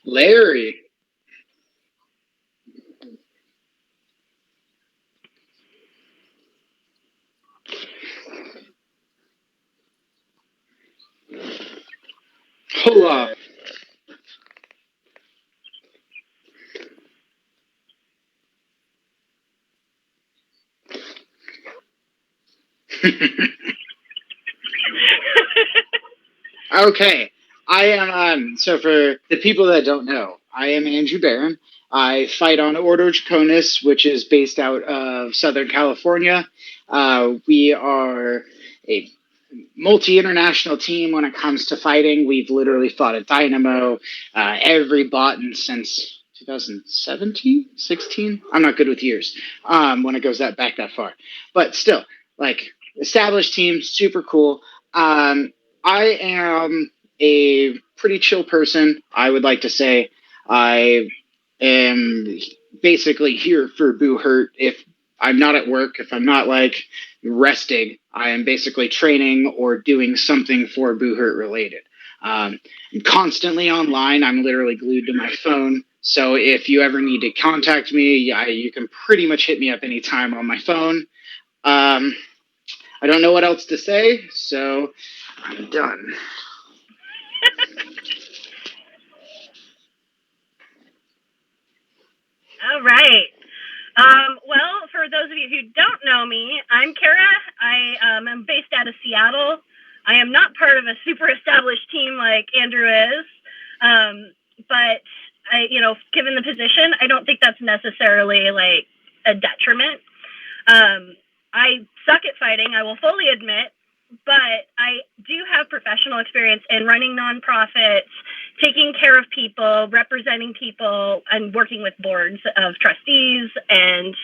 Larry. Hold up. Okay. I am, so for the people that don't know, I am Andrew Barron. I fight on Ordo Draconis, which is based out of Southern California. We are a multi-international team when it comes to fighting. We've literally fought at Dynamo, every button since 2017, 16. I'm not good with years when it goes back that far. But still, like, established team, super cool. I am a pretty chill person, I would like to say. I am basically here for Boo Hurt. If I'm not at work, if I'm not like resting, I am basically training or doing something for Boo Hurt related. I'm constantly online. I'm literally glued to my phone. So if you ever need to contact me, you can pretty much hit me up anytime on my phone. I don't know what else to say, so I'm done. All right. Well, for those of you who don't know me, I'm Kara. I am based out of Seattle. I am not part of a super established team like Andrew is, but given the position, I don't think that's necessarily like a detriment. I suck at fighting, I will fully admit, but I do have professional experience in running nonprofits, taking care of people, representing people, and working with boards of trustees and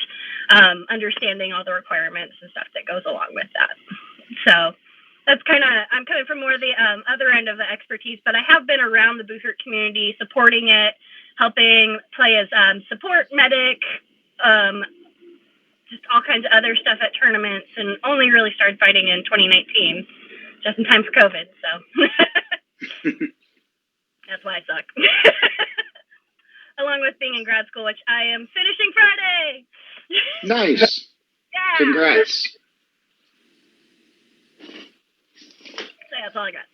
understanding all the requirements and stuff that goes along with that. So I'm coming from more the other end of the expertise, but I have been around the Boo Hurt community, supporting it, helping play as support medic, just all kinds of other stuff at tournaments, and only really started fighting in 2019, just in time for COVID. So that's why I suck. Along with being in grad school, which I am finishing Friday. Nice. Yeah. Congrats. So that's all I got.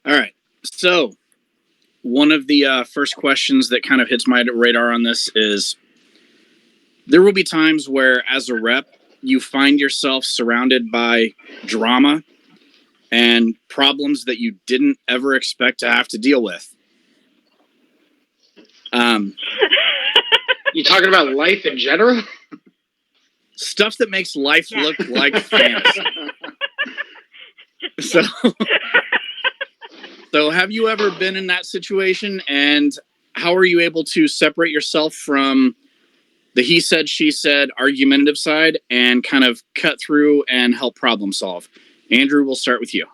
All right. So one of the first questions that kind of hits my radar on this is, there will be times where, as a rep, you find yourself surrounded by drama and problems that you didn't ever expect to have to deal with. You talking about life in general? Stuff that makes life look like fantasy. So have you ever been in that situation, and how are you able to separate yourself from the he said, she said argumentative side and kind of cut through and help problem solve? Andrew, we'll start with you.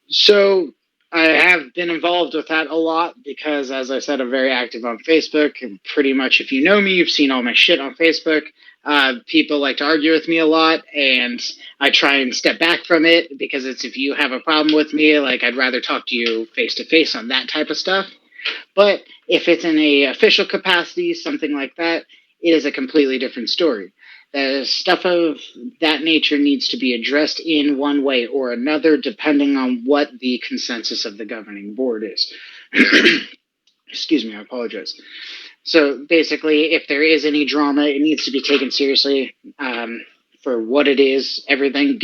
So I have been involved with that a lot because, as I said, I'm very active on Facebook. And pretty much, if you know me, you've seen all my shit on Facebook. People like to argue with me a lot, and I try and step back from it because it's, if you have a problem with me, like, I'd rather talk to you face to face on that type of stuff. But if it's in a official capacity, something like that, it is a completely different story. Stuff of that nature needs to be addressed in one way or another, depending on what the consensus of the governing board is. Excuse me, I apologize. So basically, if there is any drama, it needs to be taken seriously for what it is. Everything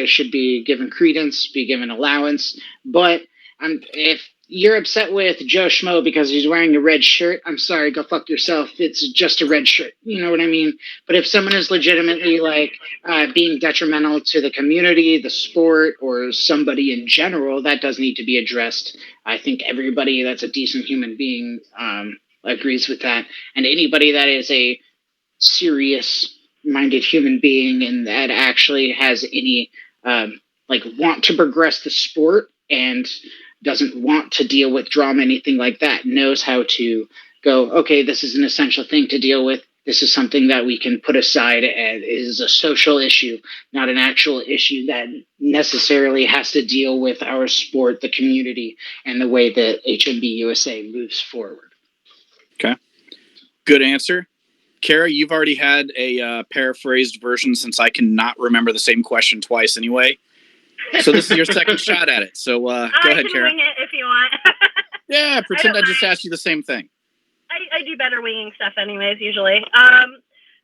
should be given credence, be given allowance. But if you're upset with Joe Schmo because he's wearing a red shirt, I'm sorry, go fuck yourself. It's just a red shirt. You know what I mean? But if someone is legitimately like being detrimental to the community, the sport, or somebody in general, that does need to be addressed. I think everybody that's a decent human being agrees with that. And anybody that is a serious-minded human being and that actually has any want to progress the sport and doesn't want to deal with drama, anything like that, knows how to go, okay, this is an essential thing to deal with. This is something that we can put aside and is a social issue, not an actual issue that necessarily has to deal with our sport, the community, and the way that HMB USA moves forward. Okay. Good answer. Kara, you've already had a paraphrased version since I cannot remember the same question twice anyway. So this is your second shot at it. So go ahead, Kara. I can wing it if you want. Yeah, pretend I just asked you the same thing. I do better winging stuff anyways, usually.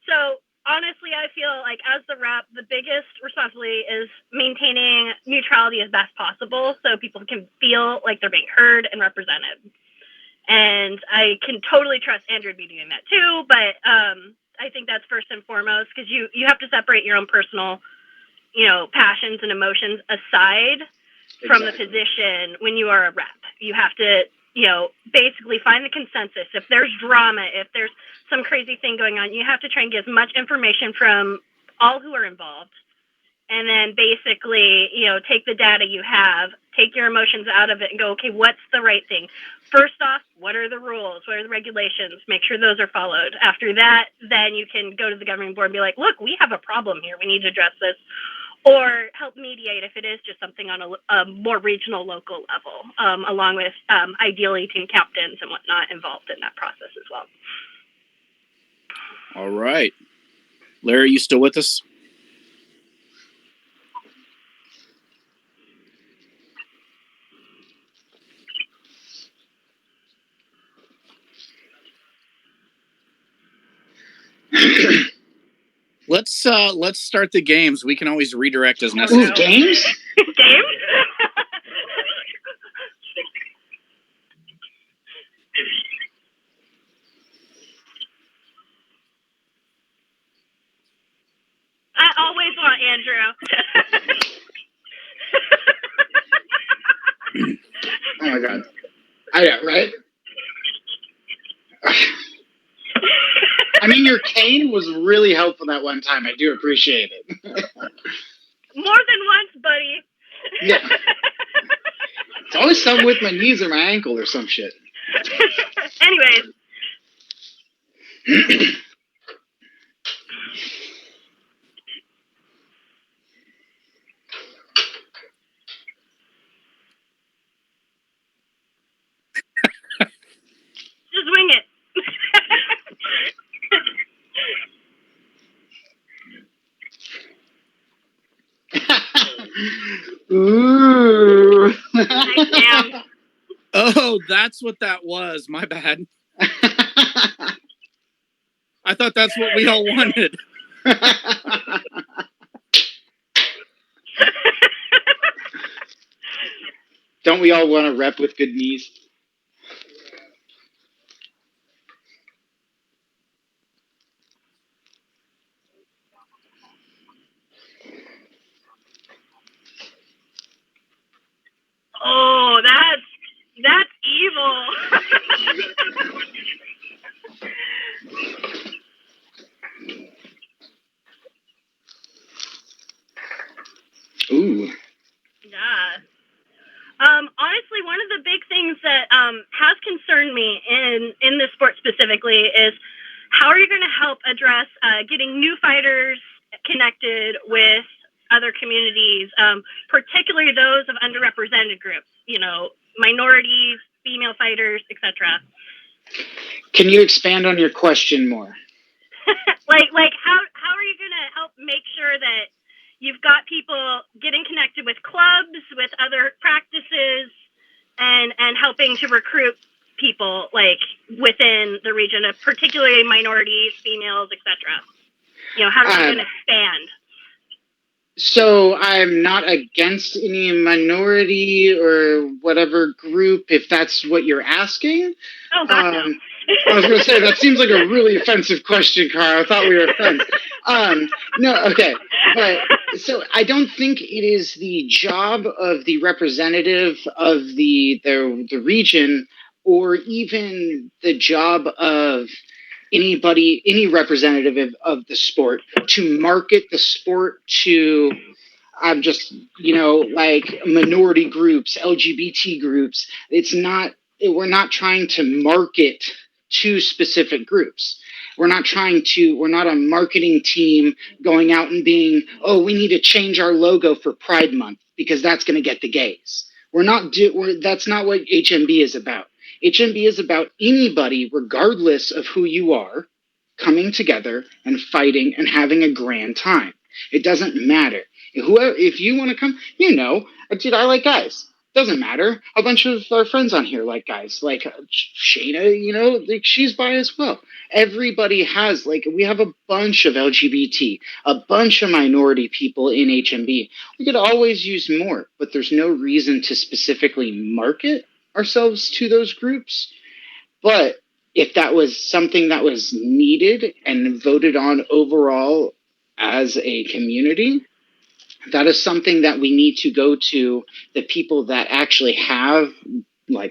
So honestly, I feel like as the rep, the biggest responsibility is maintaining neutrality as best possible so people can feel like they're being heard and represented. And I can totally trust Andrew to be doing that too, but I think that's first and foremost because you have to separate your own personal, passions and emotions aside from the position when you are a rep. You have to basically find the consensus. If there's drama, if there's some crazy thing going on, you have to try and get as much information from all who are involved. And then basically, take the data you have, take your emotions out of it and go, okay, what's the right thing? First off, what are the rules? What are the regulations? Make sure those are followed. After that, then you can go to the governing board and be like, look, we have a problem here. We need to address this. Or help mediate if it is just something on a more regional, local level, along with ideally team captains and whatnot involved in that process as well. All right. Larry, you still with us? Let's start the games. We can always redirect as necessary. Ooh, games? Games? I always want Andrew. Oh my god. I know, right? I mean, your cane was really helpful that one time. I do appreciate it. More than once, buddy. Yeah. It's always something with my knees or my ankle or some shit. Anyways. Just wing it. Ooh. Oh, that's what that was. My bad. I thought that's what we all wanted. Don't we all want to rep with good knees? Oh, that's evil. Ooh. Yeah. Honestly, one of the big things that has concerned me in this sport specifically is how are you going to help address getting new fighters connected with other communities, particularly those of underrepresented groups, minorities, female fighters, etc. Can you expand on your question more? like how are you going to help make sure that you've got people getting connected with clubs, with other practices, and helping to recruit people like within the region of particularly minorities, females, etc. How are you going to expand? So I'm not against any minority or whatever group, if that's what you're asking. Oh, God, no. I was going to say, that seems like a really offensive question, Carl. I thought we were friends. No, okay. But so I don't think it is the job of the representative of the region or even the job of any representative of the sport to market the sport to like minority groups, LGBT groups. We're not trying to market to specific groups. We're not a marketing team going out and being, oh, we need to change our logo for Pride Month because that's going to get the gays. That's not what HMB is about. HMB is about anybody, regardless of who you are, coming together and fighting and having a grand time. It doesn't matter. If you want to come, dude, I like guys. Doesn't matter. A bunch of our friends on here like guys. Like Shayna, like she's bi as well. Everybody has, we have a bunch of LGBT, a bunch of minority people in HMB. We could always use more, but there's no reason to specifically market ourselves to those groups. But if that was something that was needed and voted on overall as a community, that is something that we need to go to the people that actually have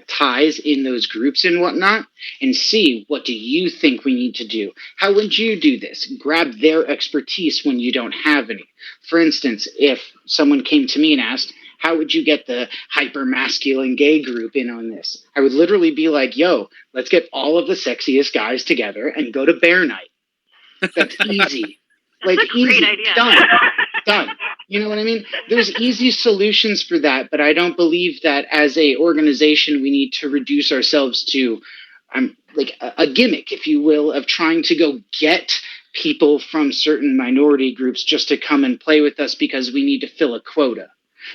ties in those groups and whatnot and see, what do you think we need to do? How would you do this? Grab their expertise when you don't have any. For instance, if someone came to me and asked, how would you get the hyper masculine gay group in on this? I would literally be like, yo, let's get all of the sexiest guys together and go to bear night. That's easy. That's a great idea. Done. You know what I mean? There's easy solutions for that, but I don't believe that as a organization we need to reduce ourselves to a gimmick, if you will, of trying to go get people from certain minority groups just to come and play with us because we need to fill a quota.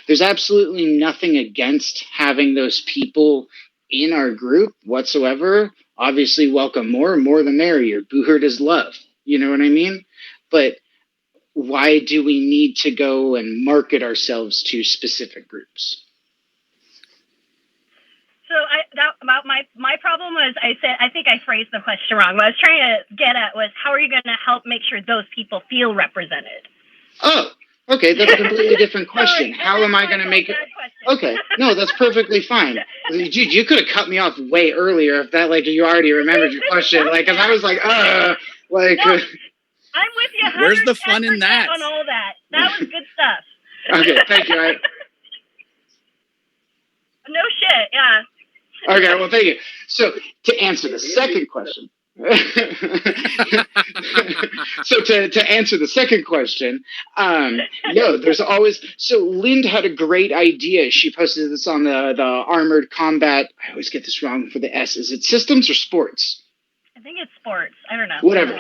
There's absolutely nothing against having those people in our group whatsoever. Obviously, welcome more the merrier. Boo Hurt is love. You know what I mean? But why do we need to go and market ourselves to specific groups? So my problem was, I think I phrased the question wrong. What I was trying to get at was, how are you going to help make sure those people feel represented? Oh, okay, that's a completely different question. How am I going to make it? Okay, no, that's perfectly fine. Dude, you could have cut me off way earlier if that, you already remembered your question. Because I was like, No. I'm with you. Where's the fun in that? On all that. That was good stuff. Okay, thank you. No shit, yeah. Okay, well, thank you. So to answer the second question, to answer the second question, there's always. So Lind had a great idea. She posted this on the Armored Combat. I always get this wrong for the S. Is it systems or sports? I think it's sports. I don't know. Whatever.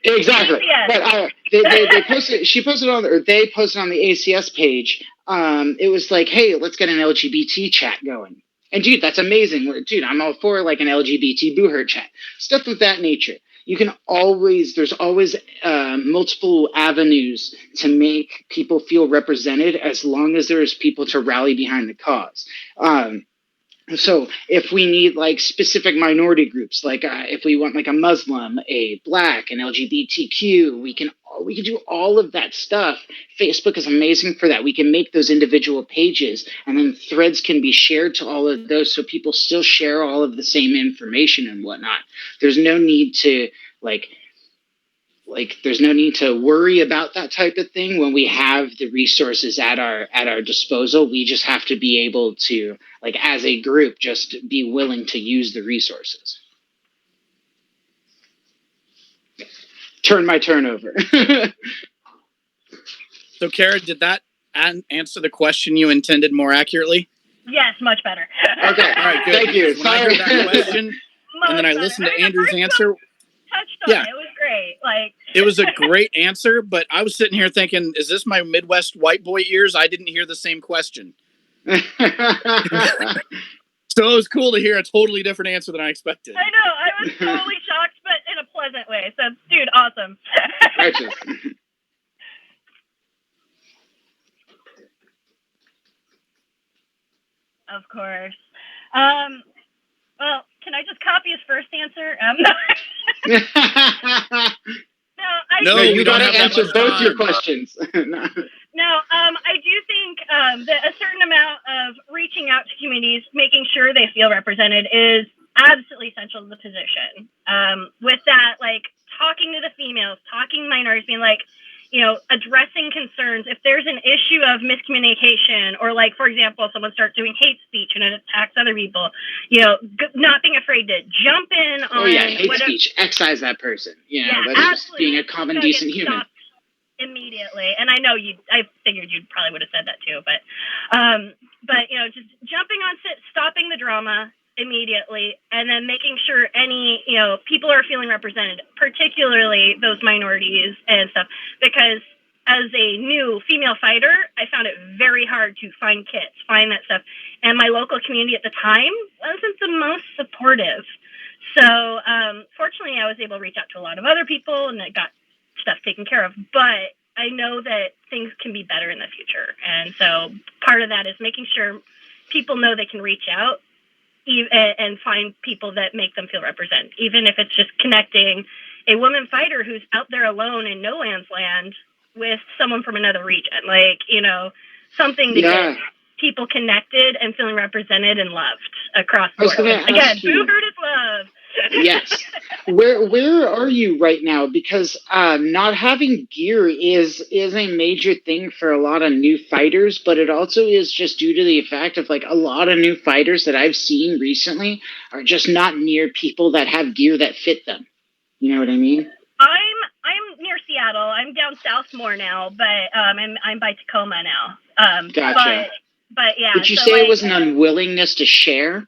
Exactly. But they posted. She posted on, or they posted on the ACS page. It was like, hey, let's get an LGBT chat going. And dude, that's amazing. Dude, I'm all for an LGBT Boo Hurt chat, stuff of that nature. There's always multiple avenues to make people feel represented, as long as there's people to rally behind the cause. So if we need specific minority groups, if we want a Muslim, a Black, an LGBTQ, we can do all of that stuff. Facebook is amazing for that. We can make those individual pages, and then threads can be shared to all of those, so people still share all of the same information and whatnot. There's no need to there's no need to worry about that type of thing when we have the resources at our disposal. We just have to be able to, as a group, just be willing to use the resources. Turn my turnover. So, Kara, did that answer the question you intended more accurately? Yes, much better. Okay, all right, good. Thank you. When I heard that question, and then I listened to Andrew's answer. Touched on it. It was great. It was a great answer, but I was sitting here thinking, is this my Midwest white boy ears? I didn't hear the same question. So it was cool to hear a totally different answer than I expected. I know. I was totally shocked, but in a pleasant way. So, dude, awesome. Righteous. Of course. Well, can I just copy his first answer? No, you got to answer both your questions. No, I do think that a certain amount of reaching out to communities, making sure they feel represented, is absolutely essential to the position. With that, talking to the females, talking to minorities, being addressing concerns. If there's an issue of miscommunication, or like, for example, someone starts doing hate speech and it attacks other people, not being afraid to jump in on hate speech, excise that person. That's just being a common, decent human. Immediately. And I know I figured you probably would have said that too, but just jumping on stopping the drama immediately, and then making sure any people are feeling represented, particularly those minorities and stuff, because as a new female fighter, I found it very hard to find kits, find that stuff, and my local community at the time wasn't the most supportive. So fortunately I was able to reach out to a lot of other people, and I got stuff taken care of, but I know that things can be better in the future. And so part of that is making sure people know they can reach out and find people that make them feel represented, even if it's just connecting a woman fighter who's out there alone in no man's land with someone from another region, something to get people connected and feeling represented and loved across the board. Again, Boo Bird is love. Yes. Where are you right now? Because not having gear is a major thing for a lot of new fighters, but it also is just due to the fact of a lot of new fighters that I've seen recently are just not near people that have gear that fit them. You know what I mean? I'm near Seattle. I'm down south more now, but I'm by Tacoma now. Gotcha. But yeah. Did you say it was an unwillingness to share?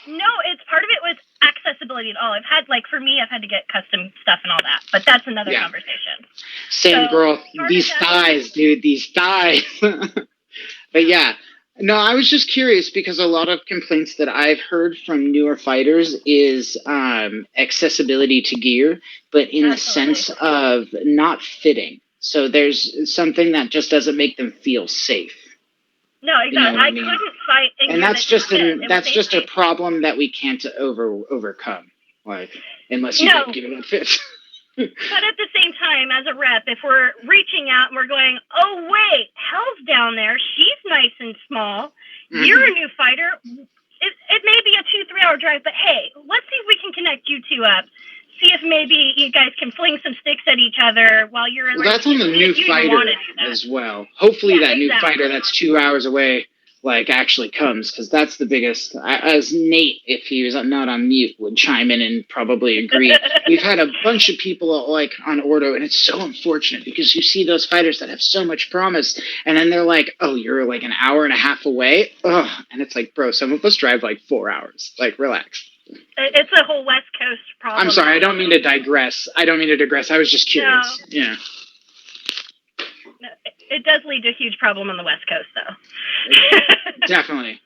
No, it's part of it was accessibility at all. I've had to get custom stuff and all that, but that's another conversation. Same, girl. These thighs, dude. These thighs. But yeah. No, I was just curious because a lot of complaints that I've heard from newer fighters is accessibility to gear, but in the sense of not fitting. So there's something that just doesn't make them feel safe. No, exactly. I couldn't fight, and that's just a problem that we can't overcome, unless you get gear that fits. But at the same time, as a rep, if we're reaching out and we're going, oh wait, Hell's down there, she's nice and small. Mm-hmm. You're a new fighter. It may be a 2-3 hour drive, but hey, let's see if we can connect you two up. See if maybe you guys can fling some sticks at each other while you're in. Well, that's on the new fighter as well. Hopefully that new fighter that's 2 hours away, actually comes, because that's the biggest. As Nate, if he was not on mute, would chime in and probably agree. We've had a bunch of people on Ordo, and it's so unfortunate because you see those fighters that have so much promise, and then they're like, "Oh, you're an hour and a half away." Ugh, and it's bro, some of us drive 4 hours. Relax. It's a whole West Coast problem. I'm sorry. I don't mean to digress. I was just curious. No. Yeah. No, it does lead to a huge problem on the West Coast, though. Definitely.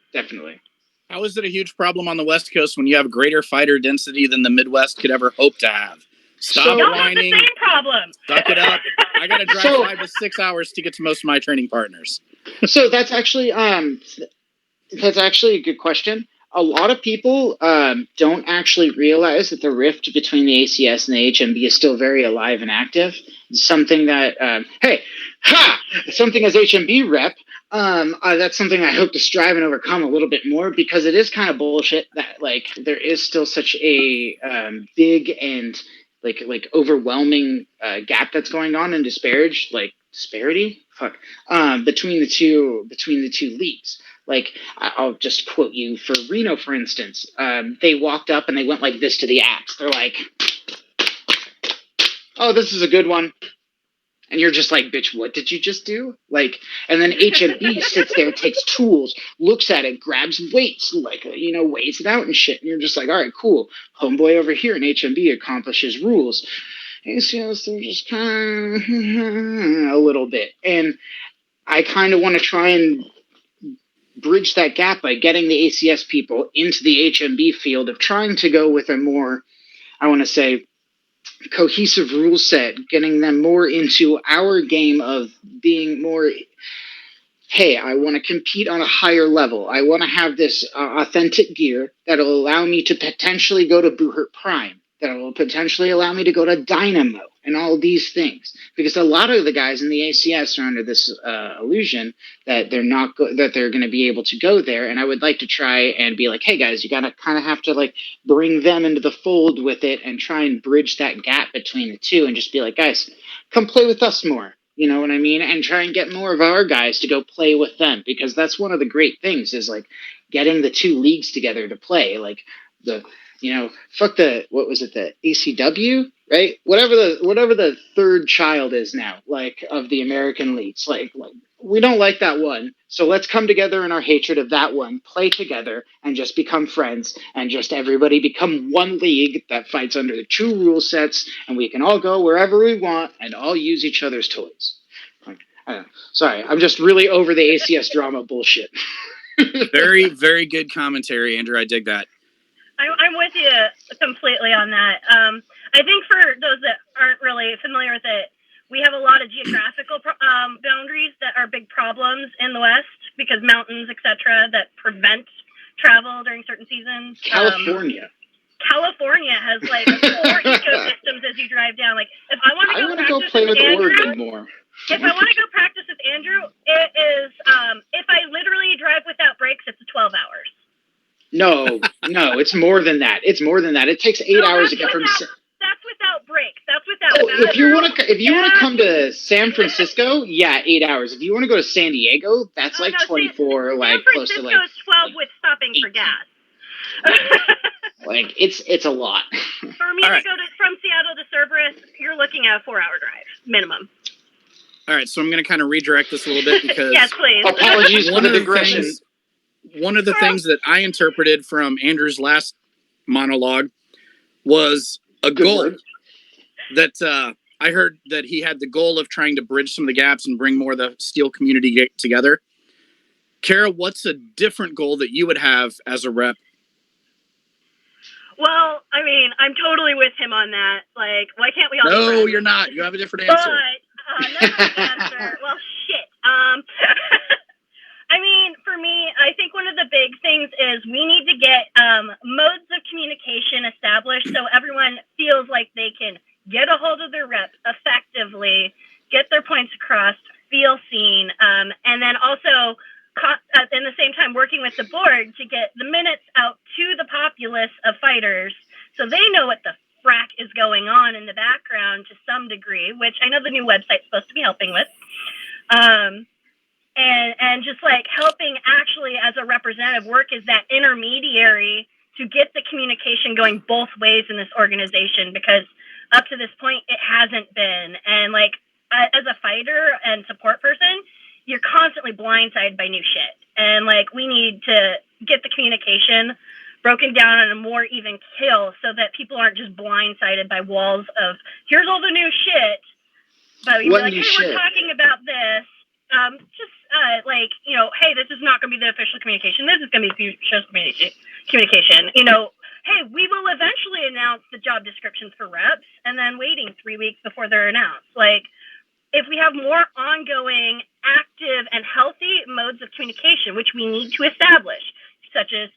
How is it a huge problem on the West Coast when you have greater fighter density than the Midwest could ever hope to have? Stop whining. Have the same problem. Suck it up. I got to drive 5 to 6 hours to get to most of my training partners. So that's actually a good question. A lot of people don't actually realize that the rift between the ACS and the HMB is still very alive and active. Something that, something as HMB rep, that's something I hope to strive and overcome a little bit more, because it is kind of bullshit that there is still such a big and overwhelming gap that's going on and disparity between the two leagues. I'll just quote you for Reno, for instance. They walked up and they went like this to the axe. They're like, "Oh, this is a good one." And you're just like, "Bitch, what did you just do?" And then HMB sits there, takes tools, looks at it, grabs weights, weighs it out and shit. And you're just like, "All right, cool. Homeboy over here in HMB accomplishes rules." ACS, they're just kind of a little bit. And I kind of want to try and bridge that gap by getting the ACS people into the HMB field of trying to go with a more, I want to say, cohesive rule set, getting them more into our game of being more, hey, I want to compete on a higher level. I want to have this authentic gear that'll allow me to potentially go to Boohurt Prime, that will potentially allow me to go to Dynamo and all these things. Because a lot of the guys in the ACS are under this illusion that they're not that they're going to be able to go there. And I would like to try and be like, hey guys, you got to kind of have to bring them into the fold with it and try and bridge that gap between the two and just be like, guys, come play with us more. You know what I mean? And try and get more of our guys to go play with them, because that's one of the great things is like getting the two leagues together to play. Like the, fuck the, what was it, the ACW, right? Whatever the third child is now, like of the American leagues. Like we don't like that one, so let's come together in our hatred of that one, play together, and just become friends, and just everybody become one league that fights under the two rule sets, and we can all go wherever we want and all use each other's toys. Like, I don't know. Sorry, I'm just really over the ACS drama bullshit. Very, very good commentary, Andrew. I dig that. I'm with you completely on that. I think for those that aren't really familiar with it, we have a lot of geographical boundaries that are big problems in the West because mountains, etc., that prevent travel during certain seasons. California has like 4 ecosystems as you drive down. Like if I want to go play with Andrew, Oregon more. If I want to go practice with Andrew, it is if I literally drive without brakes, it's 12 hours. No, it's more than that. It takes 8 hours to get from. That's without brakes. That's without. If you want to come to San Francisco, yeah, 8 hours. If you want to go to San Diego, that's 24. Like close to like. San Francisco is 12 with stopping for gas. Like it's a lot. For me to go from Seattle to Cerberus, you're looking at a 4-hour drive minimum. All right, so I'm going to kind of redirect this a little bit because yes, please. Apologies for the digression. One of the things that I interpreted from Andrew's last monologue was a goal that I heard that he had the goal of trying to bridge some of the gaps and bring more of the steel community together. Kara, what's a different goal that you would have as a rep? Well, I mean, I'm totally with him on that. Like, why can't we all? No, you're not. You have a different answer. But that's my answer. Well, shit. I mean, for me, I think one of the big things is we need to get modes of communication established so everyone feels like they can get a hold of their reps effectively, get their points across, feel seen, and then also in the same time working with the board to get the minutes out to the populace of fighters so they know what the frack is going on in the background to some degree, which I know the new website's supposed to be helping with. And just like helping actually as a representative work as that intermediary to get the communication going both ways in this organization, because up to this point it hasn't been. And like as a fighter and support person, you're constantly blindsided by new shit. And like we need to get the communication broken down on a more even keel so that people aren't just blindsided by walls of here's all the new shit. But you're like, hey, we're talking about this. Like, you know, hey, this is not going to be the official communication. This is going to be future communication. You know, hey, we will eventually announce the job descriptions for reps and then waiting 3 weeks before they're announced. Like, if we have more ongoing, active, and healthy modes of communication, which we need to establish, such as,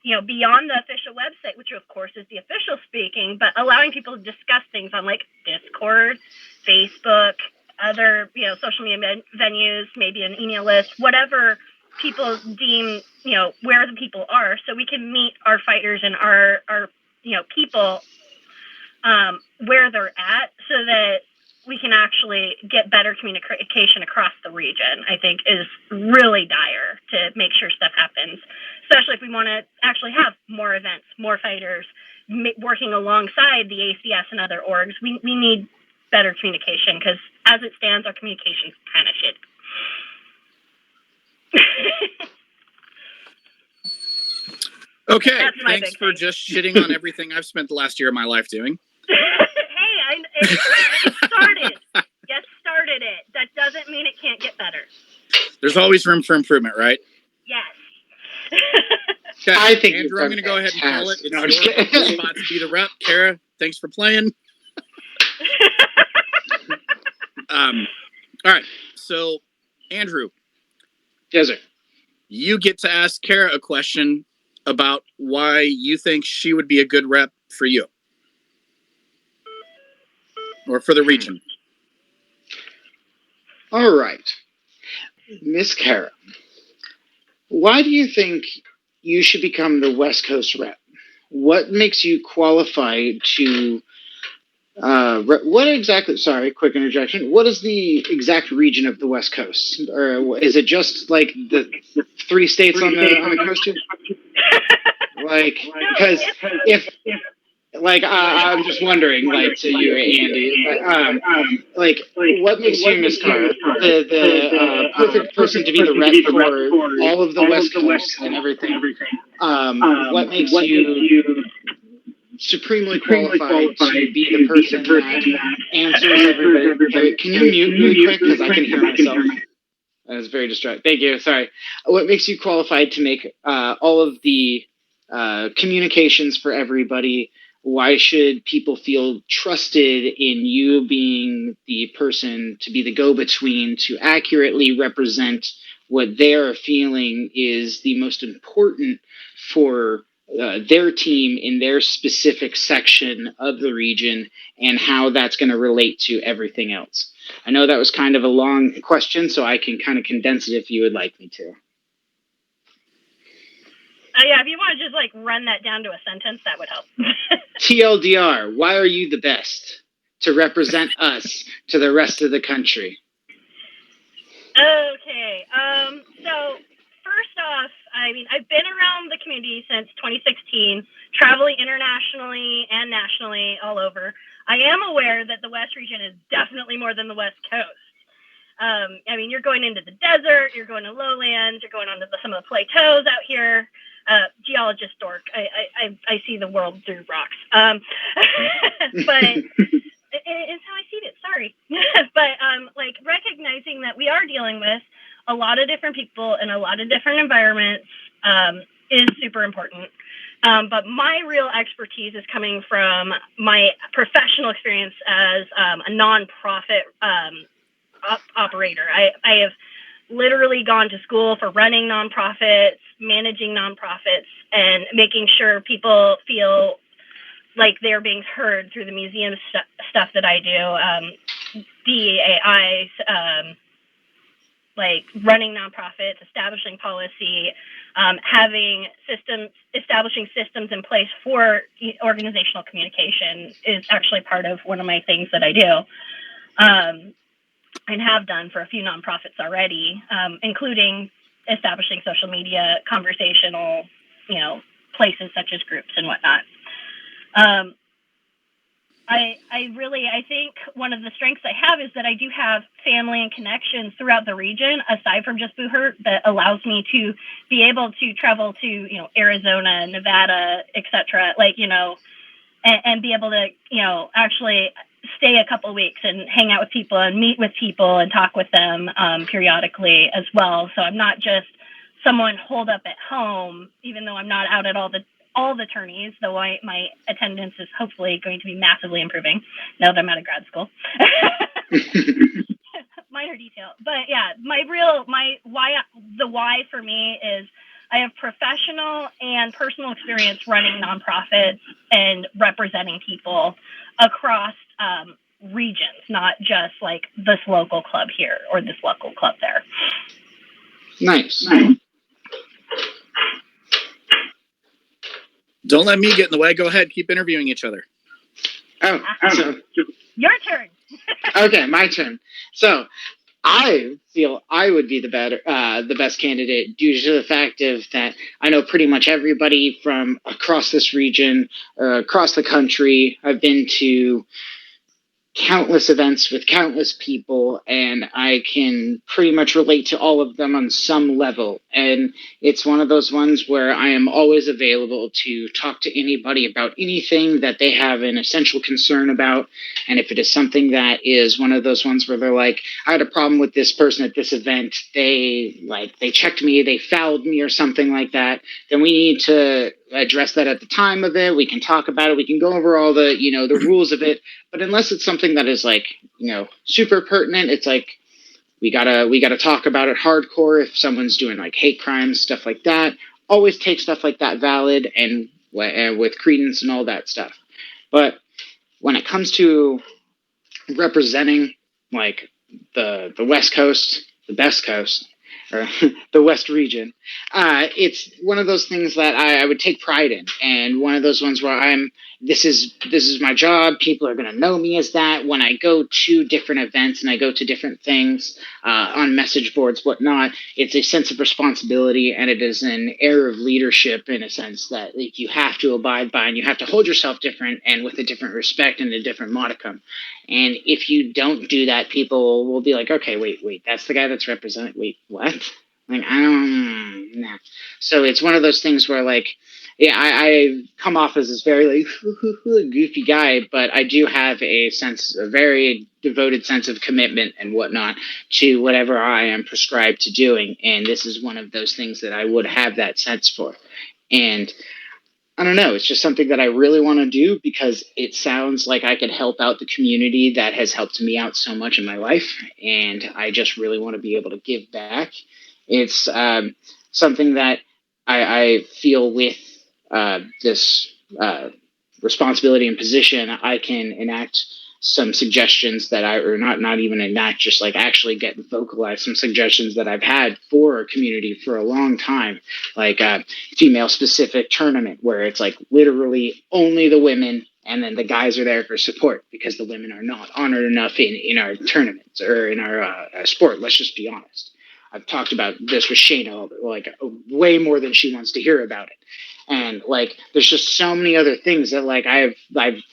you know, beyond the official website, which of course is the official speaking, but allowing people to discuss things on like Discord, Facebook, other, you know, social media venues, maybe an email list, whatever people deem, you know, where the people are, so we can meet our fighters and our you know, people where they're at, so that we can actually get better communication across the region, I think is really dire to make sure stuff happens, especially if we want to actually have more events, more fighters working alongside the ACS and other orgs. We need better communication, because as it stands, our communication's kind of shit. Okay, thanks for just shitting on everything I've spent the last year of my life doing. Hey, it started. Just started it. That doesn't mean it can't get better. There's always room for improvement, right? Yes. Okay, I think Andrew, I'm going to go ahead and call it. It's your spot to be the rep. Kara, thanks for playing. All right, so Andrew. Yes, sir. You get to ask Kara a question about why you think she would be a good rep for you. Or for the region. All right. Miss Kara, why do you think you should become the West Coast rep? What makes you qualified to What exactly? Sorry, quick interjection. What is the exact region of the West Coast, or is it just like the 3 states on the coast here? Like, because if like I'm just wondering, like to you, Andy, like what makes you, Miss Carr, the perfect person to be the rep for all of the West Coast and everything? What makes you supremely qualified to be the person that answers everybody? Can you mute really quick because I can hear myself? That was very distracting. Thank you. Sorry. What makes you qualified to make all of the communications for everybody? Why should people feel trusted in you being the person to be the go-between to accurately represent what they're feeling is the most important for their team in their specific section of the region, and how that's going to relate to everything else? I know that was kind of a long question, so I can kind of condense it if you would like me to. Yeah, if you want to just like run that down to a sentence, that would help. TLDR, why are you the best to represent us to the rest of the country? Okay. So first off, I mean, I've been around the community since 2016, traveling internationally and nationally all over. I am aware that the West region is definitely more than the West Coast. I mean, you're going into the desert, you're going to lowlands, you're going on to some of the plateaus out here. Geologist dork. I see the world through rocks. But it's how I see it. Sorry. But like recognizing that we are dealing with a lot of different people in a lot of different environments is super important. But my real expertise is coming from my professional experience as a nonprofit operator. I have literally gone to school for running nonprofits, managing nonprofits, and making sure people feel like they're being heard through the museum stuff that I do. DEAI, like running nonprofits, establishing policy, establishing systems in place for organizational communication is actually part of one of my things that I do. And have done for a few nonprofits already, including establishing social media, conversational, places such as groups and whatnot. I think one of the strengths I have is that I do have family and connections throughout the region, aside from just Boohurt, that allows me to be able to travel to, Arizona, Nevada, etc. And be able to, actually stay a couple of weeks and hang out with people and meet with people and talk with them periodically as well. So I'm not just someone holed up at home, even though I'm not out at all the tourneys, though my attendance is hopefully going to be massively improving now that I'm out of grad school. Minor detail. But yeah, the why for me is I have professional and personal experience running nonprofits and representing people across regions, not just like this local club here or this local club there. Nice. Don't let me get in the way. Go ahead. Keep interviewing each other. Oh, so your turn. Okay, my turn. So I feel I would be the best candidate due to the fact of that I know pretty much everybody from across this region or across the country. I've been to countless events with countless people, and I can pretty much relate to all of them on some level. And it's one of those ones where I am always available to talk to anybody about anything that they have an essential concern about. And if it is something that is one of those ones where they're like, I had a problem with this person at this event, they checked me, they fouled me or something like that, then we need to address that at the time of it. We can talk about it. We can go over all the, the rules of it. But unless it's something that is like, super pertinent, it's like we gotta talk about it hardcore. If someone's doing like hate crimes, stuff like that, always take stuff like that valid and with credence and all that stuff. But when it comes to representing like the West Coast, the best coast, or the West region. It's one of those things that I would take pride in, and one of those ones where this is my job. People are going to know me as that. When I go to different events and I go to different things on message boards, whatnot, it's a sense of responsibility, and it is an air of leadership in a sense that like, you have to abide by, and you have to hold yourself different and with a different respect and a different modicum. And if you don't do that, people will be like, okay, wait, that's the guy that's representing. Wait, what? Like, I don't, nah. So it's one of those things where, like, yeah, I come off as this very, like, goofy guy, but I do have a very devoted sense of commitment and whatnot to whatever I am prescribed to doing. And this is one of those things that I would have that sense for. And I don't know. It's just something that I really want to do because it sounds like I could help out the community that has helped me out so much in my life. And I just really want to be able to give back. It's something that I feel with this responsibility and position, I can enact some suggestions that or not even enact, just like actually get vocalized some suggestions that I've had for our community for a long time, like a female specific tournament where it's like literally only the women and then the guys are there for support because the women are not honored enough in our tournaments or in our sport. Let's just be honest. I've talked about this with Shayna, like way more than she wants to hear about it. And like, there's just so many other things that like I've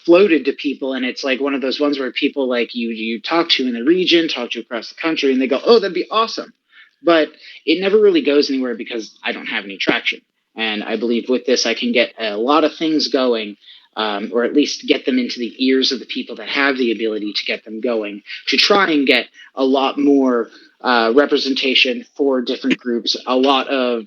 floated to people, and it's like one of those ones where people like you talk to in the region, talk to across the country, and they go, "Oh, that'd be awesome," but it never really goes anywhere because I don't have any traction. And I believe with this, I can get a lot of things going, or at least get them into the ears of the people that have the ability to get them going, to try and get a lot more representation for different groups, a lot of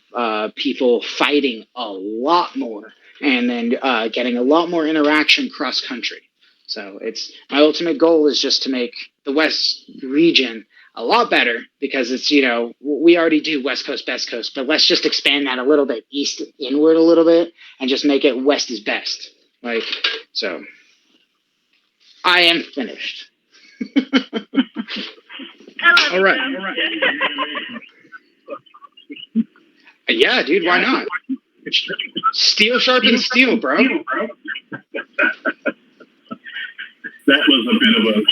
people fighting a lot more, and then getting a lot more interaction cross country. So it's my ultimate goal is just to make the West region a lot better because it's, we already do West Coast, Best Coast, but let's just expand that a little bit east inward a little bit and just make it West is best. Like, so I am finished. All right. Yeah, dude, why not? Steel sharpens steel, bro. That was a bit of a...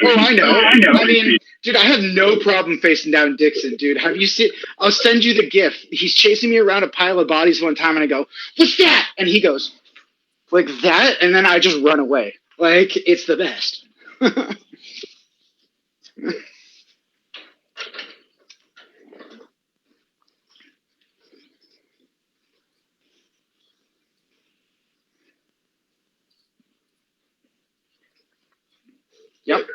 Oh, I know. I mean, dude, I have no problem facing down Dixon, dude. Have you seen... I'll send you the GIF. He's chasing me around a pile of bodies one time, and I go, "What's that?" And he goes, like that, and then I just run away. Like, it's the best. Yep.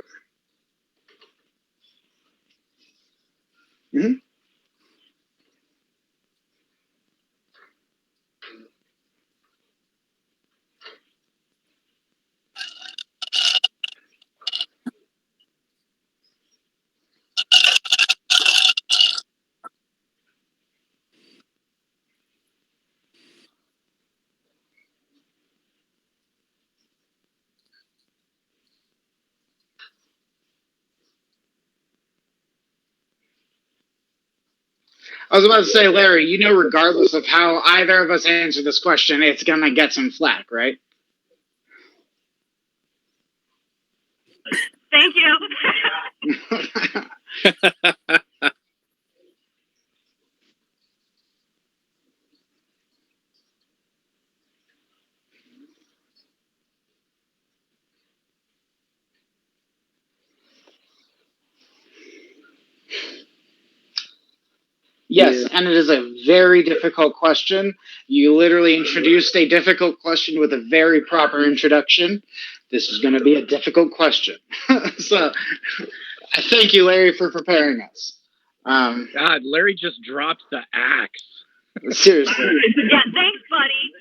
Mm-hmm. I was about to say, Larry, regardless of how either of us answer this question, it's going to get some flack, right? Thank you. Yes, and it is a very difficult question. You literally introduced a difficult question with a very proper introduction. This is going to be a difficult question. So, I thank you, Larry, for preparing us. God, Larry just dropped the axe. Seriously. Yeah, thanks, buddy.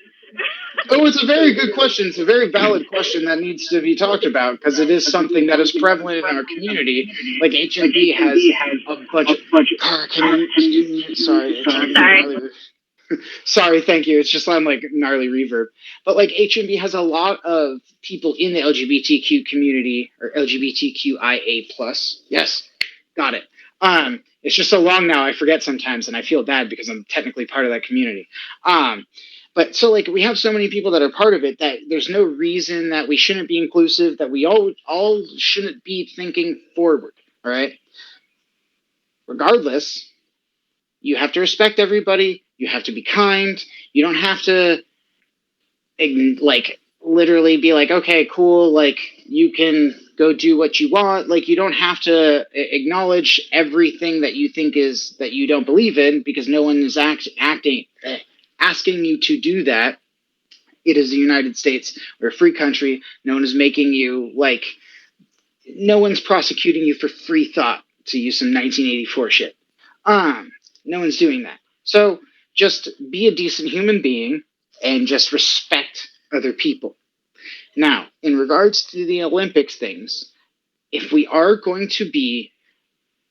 Oh, it's a very good question. It's a very valid question that needs to be talked about because it is something that is prevalent in our community. Like HMB has a bunch of. Can you sorry. Sorry, thank you. It's just on like gnarly reverb. But like HMB has a lot of people in the LGBTQ community or LGBTQIA plus. Yes, got it. It's just so long now, I forget sometimes, and I feel bad because I'm technically part of that community. But so like we have so many people that are part of it that there's no reason that we shouldn't be inclusive, that we all shouldn't be thinking forward. All right. Regardless, you have to respect everybody. You have to be kind. You don't have to like literally be like, okay, cool, like you can go do what you want. Like you don't have to acknowledge everything that you think is that you don't believe in, because no one is asking you to do that. It is the United States. We're a free country. No one is making you like. No one's prosecuting you for free thought, to use some 1984 shit. No one's doing that. So just be a decent human being and just respect other people. Now, in regards to the Olympics things, if we are going to be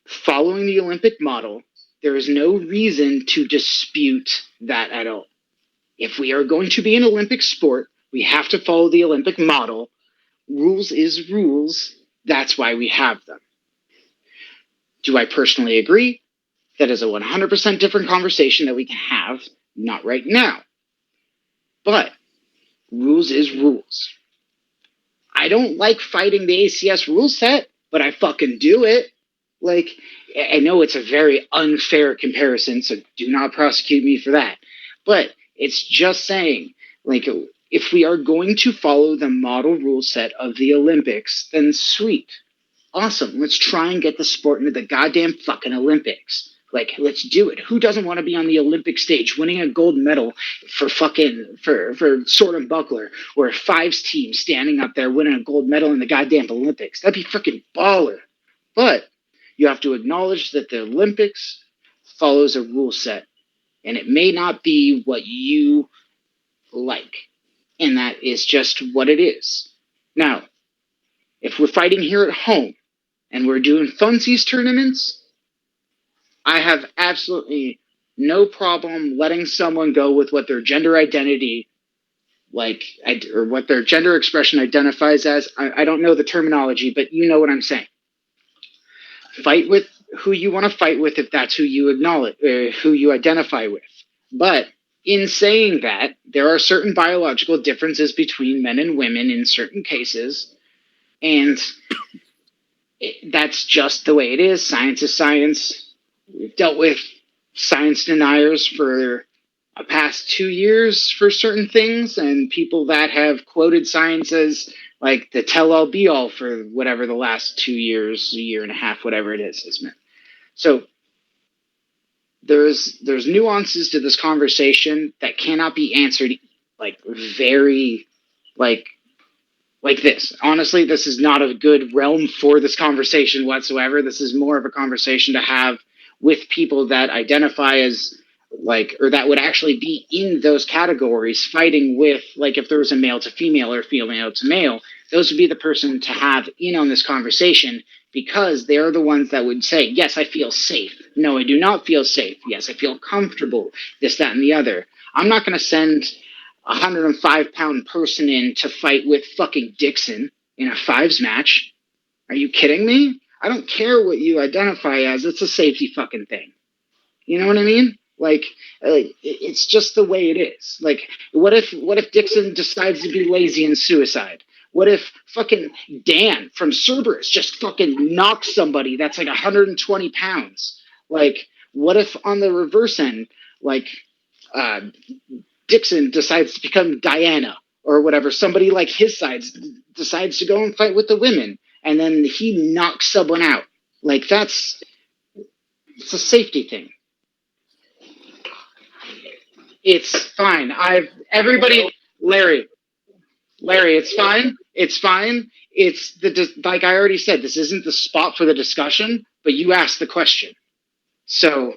following the Olympic model, there is no reason to dispute that at all. If we are going to be an Olympic sport, we have to follow the Olympic model. Rules is rules. That's why we have them. Do I personally agree? That is a 100% different conversation that we can have, not right now. But rules is rules. I don't like fighting the ACS rule set, but I fucking do it. Like, I know it's a very unfair comparison, so do not prosecute me for that. But it's just saying, like, if we are going to follow the model rule set of the Olympics, then sweet. Awesome. Let's try and get the sport into the goddamn fucking Olympics. Like, let's do it. Who doesn't want to be on the Olympic stage winning a gold medal for sword and buckler, or a fives team standing up there winning a gold medal in the goddamn Olympics? That'd be freaking baller. But you have to acknowledge that the Olympics follows a rule set, and it may not be what you like, and that is just what it is. Now, if we're fighting here at home and we're doing funsies tournaments, I have absolutely no problem letting someone go with what their gender identity, like, or what their gender expression identifies as. I don't know the terminology, but you know what I'm saying. Fight with who you want to fight with if that's who you acknowledge, who you identify with. But in saying that, there are certain biological differences between men and women in certain cases, and that's just the way it is. Science is science. We've dealt with science deniers for the past 2 years for certain things, and people that have quoted science as like the tell-all be-all for whatever the last 2 years, a year and a half, whatever it is, has meant. So there's nuances to this conversation that cannot be answered like very like this. Honestly, this is not a good realm for this conversation whatsoever. This is more of a conversation to have with people that identify as like, or that would actually be in those categories, fighting with, like, if there was a male to female or female to male, those would be the person to have in on this conversation, because they're the ones that would say, yes, I feel safe. No, I do not feel safe. Yes, I feel comfortable. This, that, and the other. I'm not going to send a 105-pound person in to fight with fucking Dixon in a fives match. Are you kidding me? I don't care what you identify as. It's a safety fucking thing. You know what I mean? Like it's just the way it is. Like, what if Dixon decides to be lazy and suicide? What if fucking Dan from Cerberus just fucking knocks somebody that's like 120 pounds? Like, what if on the reverse end, like, Dixon decides to become Diana or whatever, somebody like his size decides to go and fight with the women, and then he knocks someone out? Like, it's a safety thing. It's fine. Larry, it's fine. It's fine. It's like I already said, this isn't the spot for the discussion, but you asked the question. So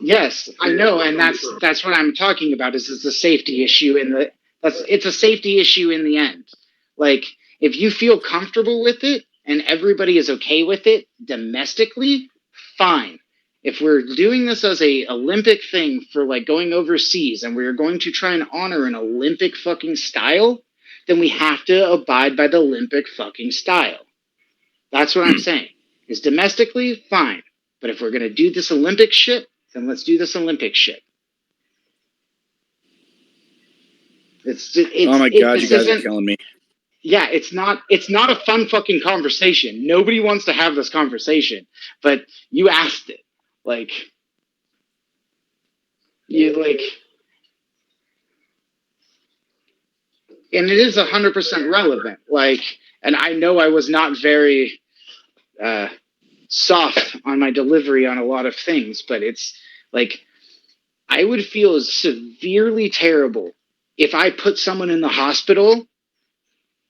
yes, I know, and that's what I'm talking about. Is it's a safety issue it's a safety issue in the end. Like, if you feel comfortable with it and everybody is okay with it domestically, fine. If we're doing this as a Olympic thing for like going overseas, and we're going to try and honor an Olympic fucking style, then we have to abide by the Olympic fucking style. That's what I'm saying. is domestically, fine. But if we're going to do this Olympic shit, then let's do this Olympic shit. Oh my God, you guys are killing me. Yeah, it's not a fun fucking conversation. Nobody wants to have this conversation, but you asked it. Like, and it is 100% relevant. Like, and I know I was not very soft on my delivery on a lot of things, but it's like, I would feel severely terrible if I put someone in the hospital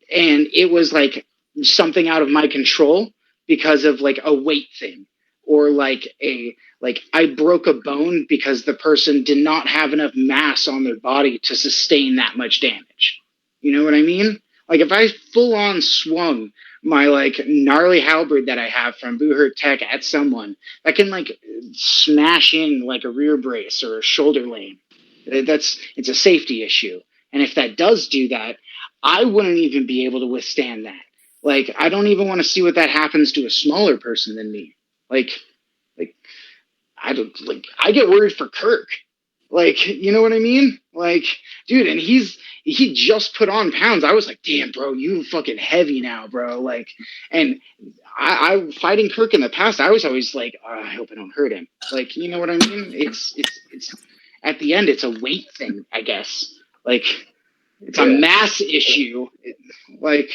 and it was like something out of my control because of like a weight thing, or like I broke a bone because the person did not have enough mass on their body to sustain that much damage. You know what I mean? Like, if I full on swung my like gnarly halberd that I have from Boo Hurt Tech at someone, that can like smash in like a rear brace or a shoulder lane. It's a safety issue. And if that does do that, I wouldn't even be able to withstand that. Like, I don't even want to see what that happens to a smaller person than me. Like I get worried for Kirk. Like, you know what I mean? Like, dude, and he just put on pounds. I was like, damn, bro, you fucking heavy now, bro. Like, and I fighting Kirk in the past, I was always like, oh, I hope I don't hurt him. Like, you know what I mean? It's at the end, it's a weight thing, I guess. Like, it's a mass issue. Like,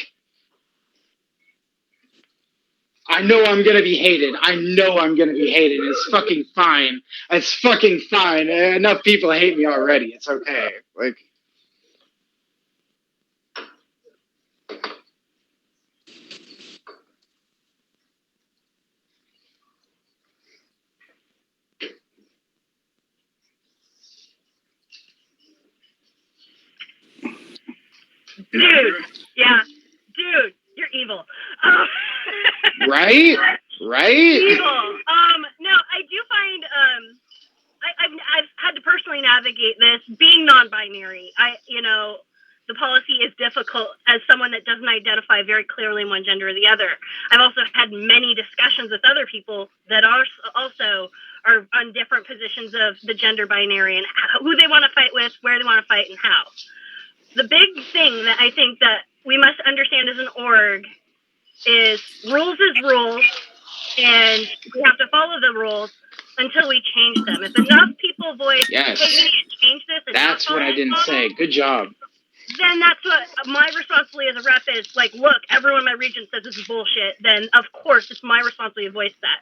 I know I'm going to be hated. It's fucking fine. It's fucking fine. Enough people hate me already. It's okay. Like, Dude, yeah. Dude, you're evil. right? Evil. No, I do find, I've had to personally navigate this being non-binary. The policy is difficult as someone that doesn't identify very clearly in one gender or the other. I've also had many discussions with other people that are also are on different positions of the gender binary and who they want to fight with, where they want to fight, and how. The big thing that I think that we must understand as an org is rules is rules, and we have to follow the rules until we change them. If enough people voice, yes, hey, we need to change this, and that's what I didn't say. Good job. Then that's what my responsibility as a rep is. Like, look, everyone in my region says this is bullshit. Then, of course, it's my responsibility to voice that.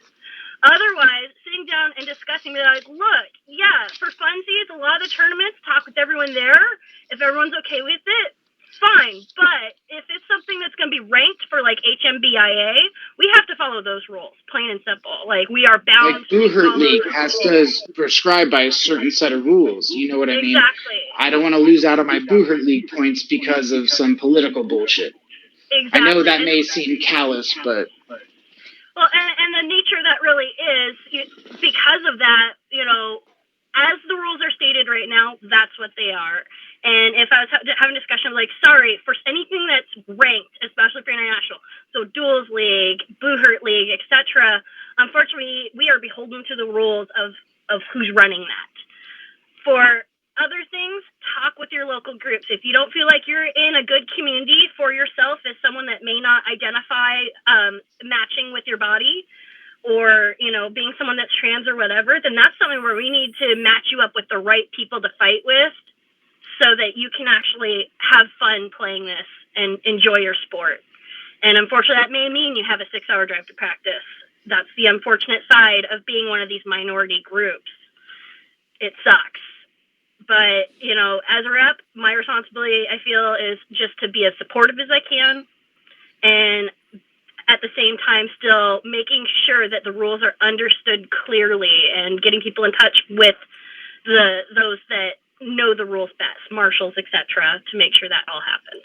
Otherwise, sitting down and discussing, like, look, yeah, for funsies, a lot of the tournaments, talk with everyone there. If everyone's okay with it, fine. But if it's something that's going to be ranked for, like, HMB IA, we have to follow those rules, plain and simple. Like, we are bound like, Boo Hurt League has to prescribe by a certain set of rules. You know what I mean? Exactly. I don't want to lose out on my Boo Hurt League points because of some political bullshit. Exactly. I know that may seem callous, but... Well, and the nature of that really is, because of that, as the rules are stated right now, that's what they are. And if I was having a discussion, like, sorry, for anything that's ranked, especially for international, so Duels League, Boo Hurt League, etc., unfortunately, we are beholden to the rules of who's running that. For other things, talk with your local groups. If you don't feel like you're in a good community for yourself as someone that may not identify matching with your body, or being someone that's trans or whatever, then that's something where we need to match you up with the right people to fight with so that you can actually have fun playing this and enjoy your sport. And unfortunately, that may mean you have a 6-hour drive to practice. That's the unfortunate side of being one of these minority groups. It sucks. But, as a rep, my responsibility, I feel, is just to be as supportive as I can, and at the same time still making sure that the rules are understood clearly and getting people in touch with those that know the rules best, marshals, etc., to make sure that all happens.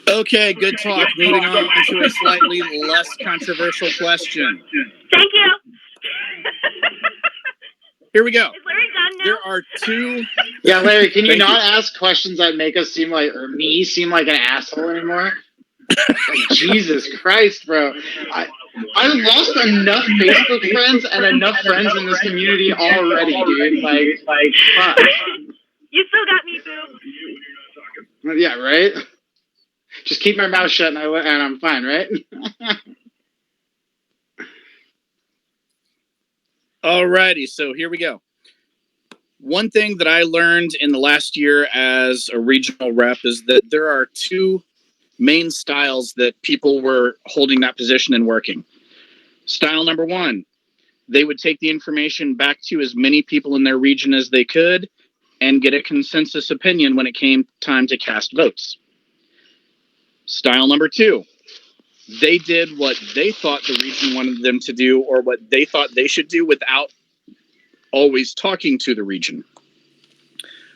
Okay, good talk. Moving on to a slightly less controversial question. Thank you. Here we go. Is Larry done now? There are two. Yeah, Larry, can you not ask questions that make us seem like, or me seem like an asshole anymore? Like, Jesus Christ, bro. I've lost enough Facebook friends and enough friends in this community already, dude. Like, fuck. You still got me, boo. Yeah, right? Just keep my mouth shut and I'm fine, right? Alrighty, so here we go. One thing that I learned in the last year as a regional rep is that there are two main styles that people were holding that position and working. Style number one, they would take the information back to as many people in their region as they could and get a consensus opinion when it came time to cast votes. Style number two, they did what they thought the region wanted them to do or what they thought they should do without always talking to the region.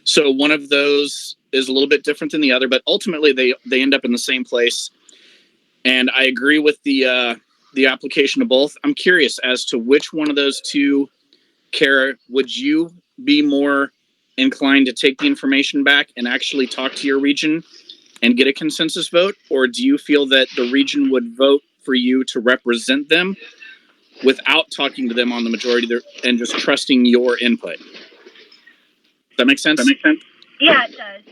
So one of those is a little bit different than the other, but ultimately they end up in the same place. And I agree with the application of both. I'm curious as to which one of those two, Kara, would you be more inclined to take the information back and actually talk to your region and get a consensus vote? Or do you feel that the region would vote for you to represent them without talking to them on the majority and just trusting your input? Does that make sense? Yeah, it does.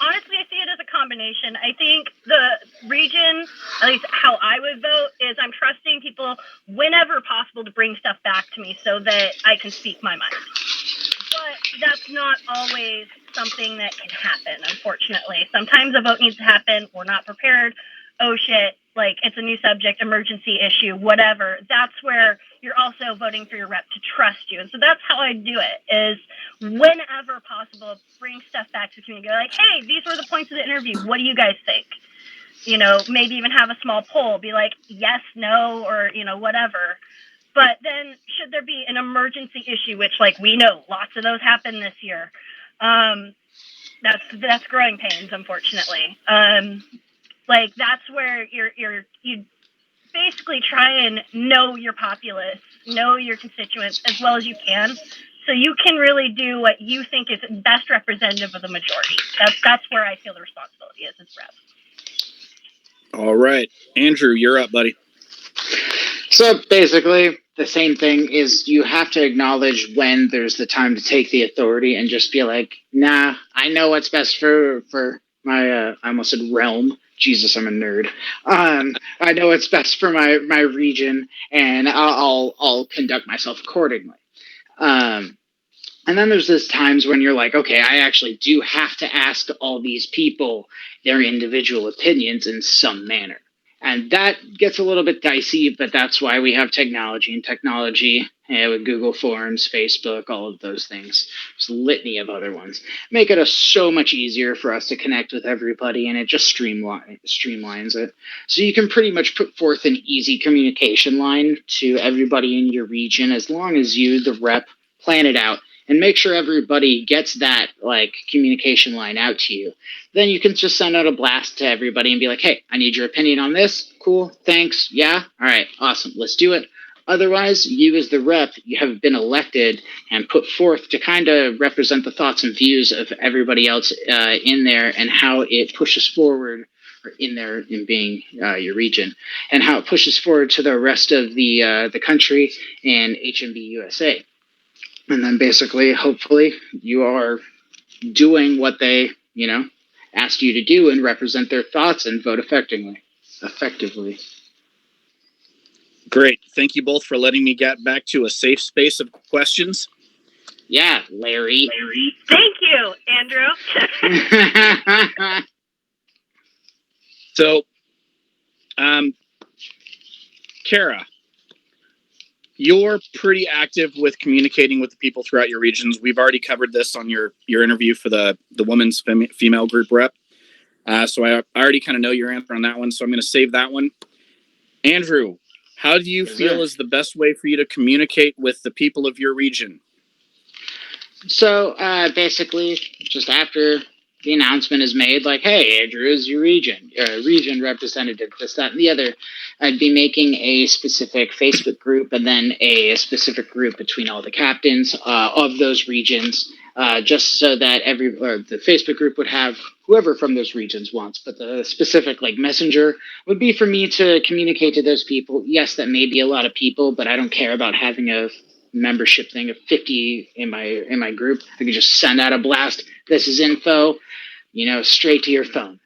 Honestly, I see it as a combination. I think the region, at least how I would vote, is I'm trusting people whenever possible to bring stuff back to me so that I can speak my mind. But that's not always something that can happen, unfortunately. Sometimes a vote needs to happen. We're not prepared. Oh, shit. Like, it's a new subject, emergency issue, whatever. That's where you're also voting for your rep to trust you. And so that's how I do it, is whenever possible, bring stuff back to the community. Go like, hey, these were the points of the interview. What do you guys think? You know, maybe even have a small poll. Be like, yes, no, or, you know, whatever. But then should there be an emergency issue, which, like, we know lots of those happen this year, that's growing pains, unfortunately. Like, that's where you basically try and know your populace, know your constituents as well as you can, so you can really do what you think is best representative of the majority. That's where I feel the responsibility is as rep. All right. Andrew, you're up, buddy. So basically, the same thing is you have to acknowledge when there's the time to take the authority and just be like, nah, I know what's best for my, I almost said realm. Jesus, I'm a nerd. I know what's best for my region, and I'll conduct myself accordingly. And then there's those times when you're like, okay, I actually do have to ask all these people their individual opinions in some manner. And that gets a little bit dicey, but that's why we have technology with Google Forms, Facebook, all of those things. There's a litany of other ones. Make it so much easier for us to connect with everybody, and it just streamlines it. So you can pretty much put forth an easy communication line to everybody in your region as long as you, the rep, plan it out and make sure everybody gets that like communication line out to you. Then you can just send out a blast to everybody and be like, hey, I need your opinion on this. Cool. Thanks. Yeah. All right. Awesome. Let's do it. Otherwise, you as the rep, you have been elected and put forth to kind of represent the thoughts and views of everybody else in there and how it pushes forward in there in being your region and how it pushes forward to the rest of the country and HMB USA. And then basically, hopefully, you are doing what they, asked you to do and represent their thoughts and vote effectively. Great. Thank you both for letting me get back to a safe space of questions. Yeah, Larry. Thank you, Andrew. So, Kara, you're pretty active with communicating with the people throughout your regions. We've already covered this on your interview for the women's female group rep. So I already kind of know your answer on that one. So I'm going to save that one. Andrew, how do you feel is the best way for you to communicate with the people of your region? So basically, just after the announcement is made, like, hey, Andrew is your region representative, this, that, and the other, I'd be making a specific Facebook group and then a specific group between all the captains of those regions just so that the Facebook group would have whoever from those regions wants, but the specific like messenger would be for me to communicate to those people. Yes, that may be a lot of people, but I don't care about having a membership thing of 50 in my group. I could just send out a blast. This is info, straight to your phone.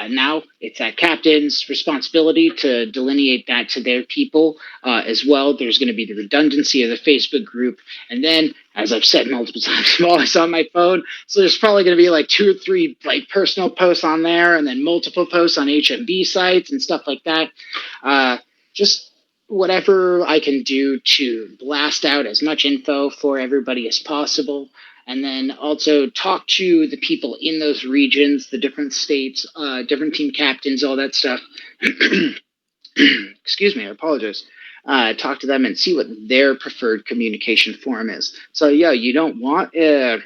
Now it's that captain's responsibility to delineate that to their people as well. There's going to be the redundancy of the Facebook group. And then, as I've said multiple times, I'm always on my phone. So there's probably going to be like 2 or 3 like personal posts on there and then multiple posts on HMB sites and stuff like that. Just whatever I can do to blast out as much info for everybody as possible. And then also talk to the people in those regions, the different states, different team captains, all that stuff. Excuse me, I apologize. Talk to them and see what their preferred communication form is. So, yeah, you don't want a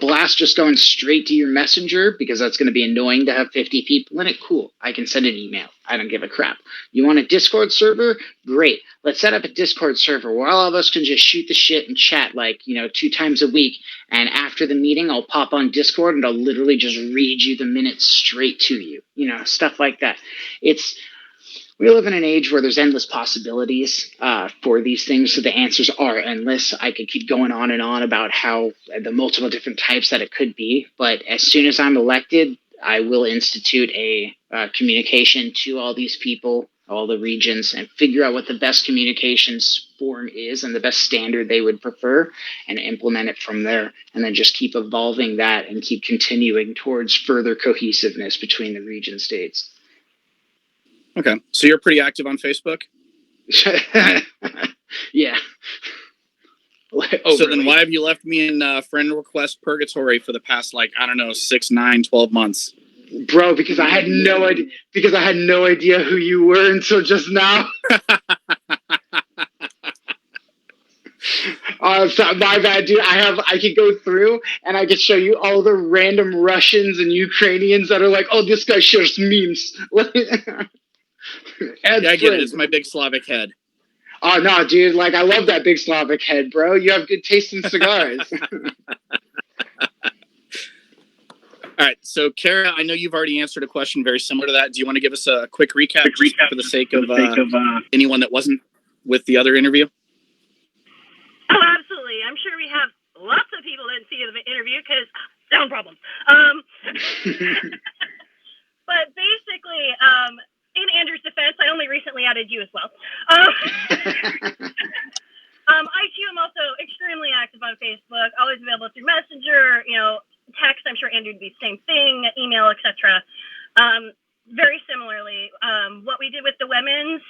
blast just going straight to your messenger because that's going to be annoying to have 50 people in it. Cool. I can send an email. I don't give a crap. You want a Discord server? Great. Let's set up a Discord server where all of us can just shoot the shit and chat 2 times a week. And after the meeting, I'll pop on Discord and I'll literally just read you the minutes straight to you. Stuff like that. We live in an age where there's endless possibilities for these things, so the answers are endless. I could keep going on and on about how the multiple different types that it could be, but as soon as I'm elected, I will institute a communication to all these people, all the regions, and figure out what the best communications form is and the best standard they would prefer, and implement it from there, and then just keep evolving that and keep continuing towards further cohesiveness between the region states. Okay, so you're pretty active on Facebook? Yeah. So then why have you left me in friend request purgatory for the past 6, 9, 12 months? Bro, because I had no idea who you were until just now. My bad, dude. I could go through and I could show you all the random Russians and Ukrainians that are like, oh, this guy shares memes. Yeah, I get it. It's my big Slavic head. Oh, no, dude. I love that big Slavic head, bro. You have good taste in cigars. All right. So, Kara, I know you've already answered a question very similar to that. Do you want to give us a quick recap for the sake of anyone that wasn't with the other interview? Oh, absolutely. I'm sure we have lots of people that didn't see the interview because sound problems. But basically, in Andrew's defense, I only recently added you as well. I too am also extremely active on Facebook, always available through Messenger, text. I'm sure Andrew would be the same thing, email, etc. Very similarly, what we did with the women's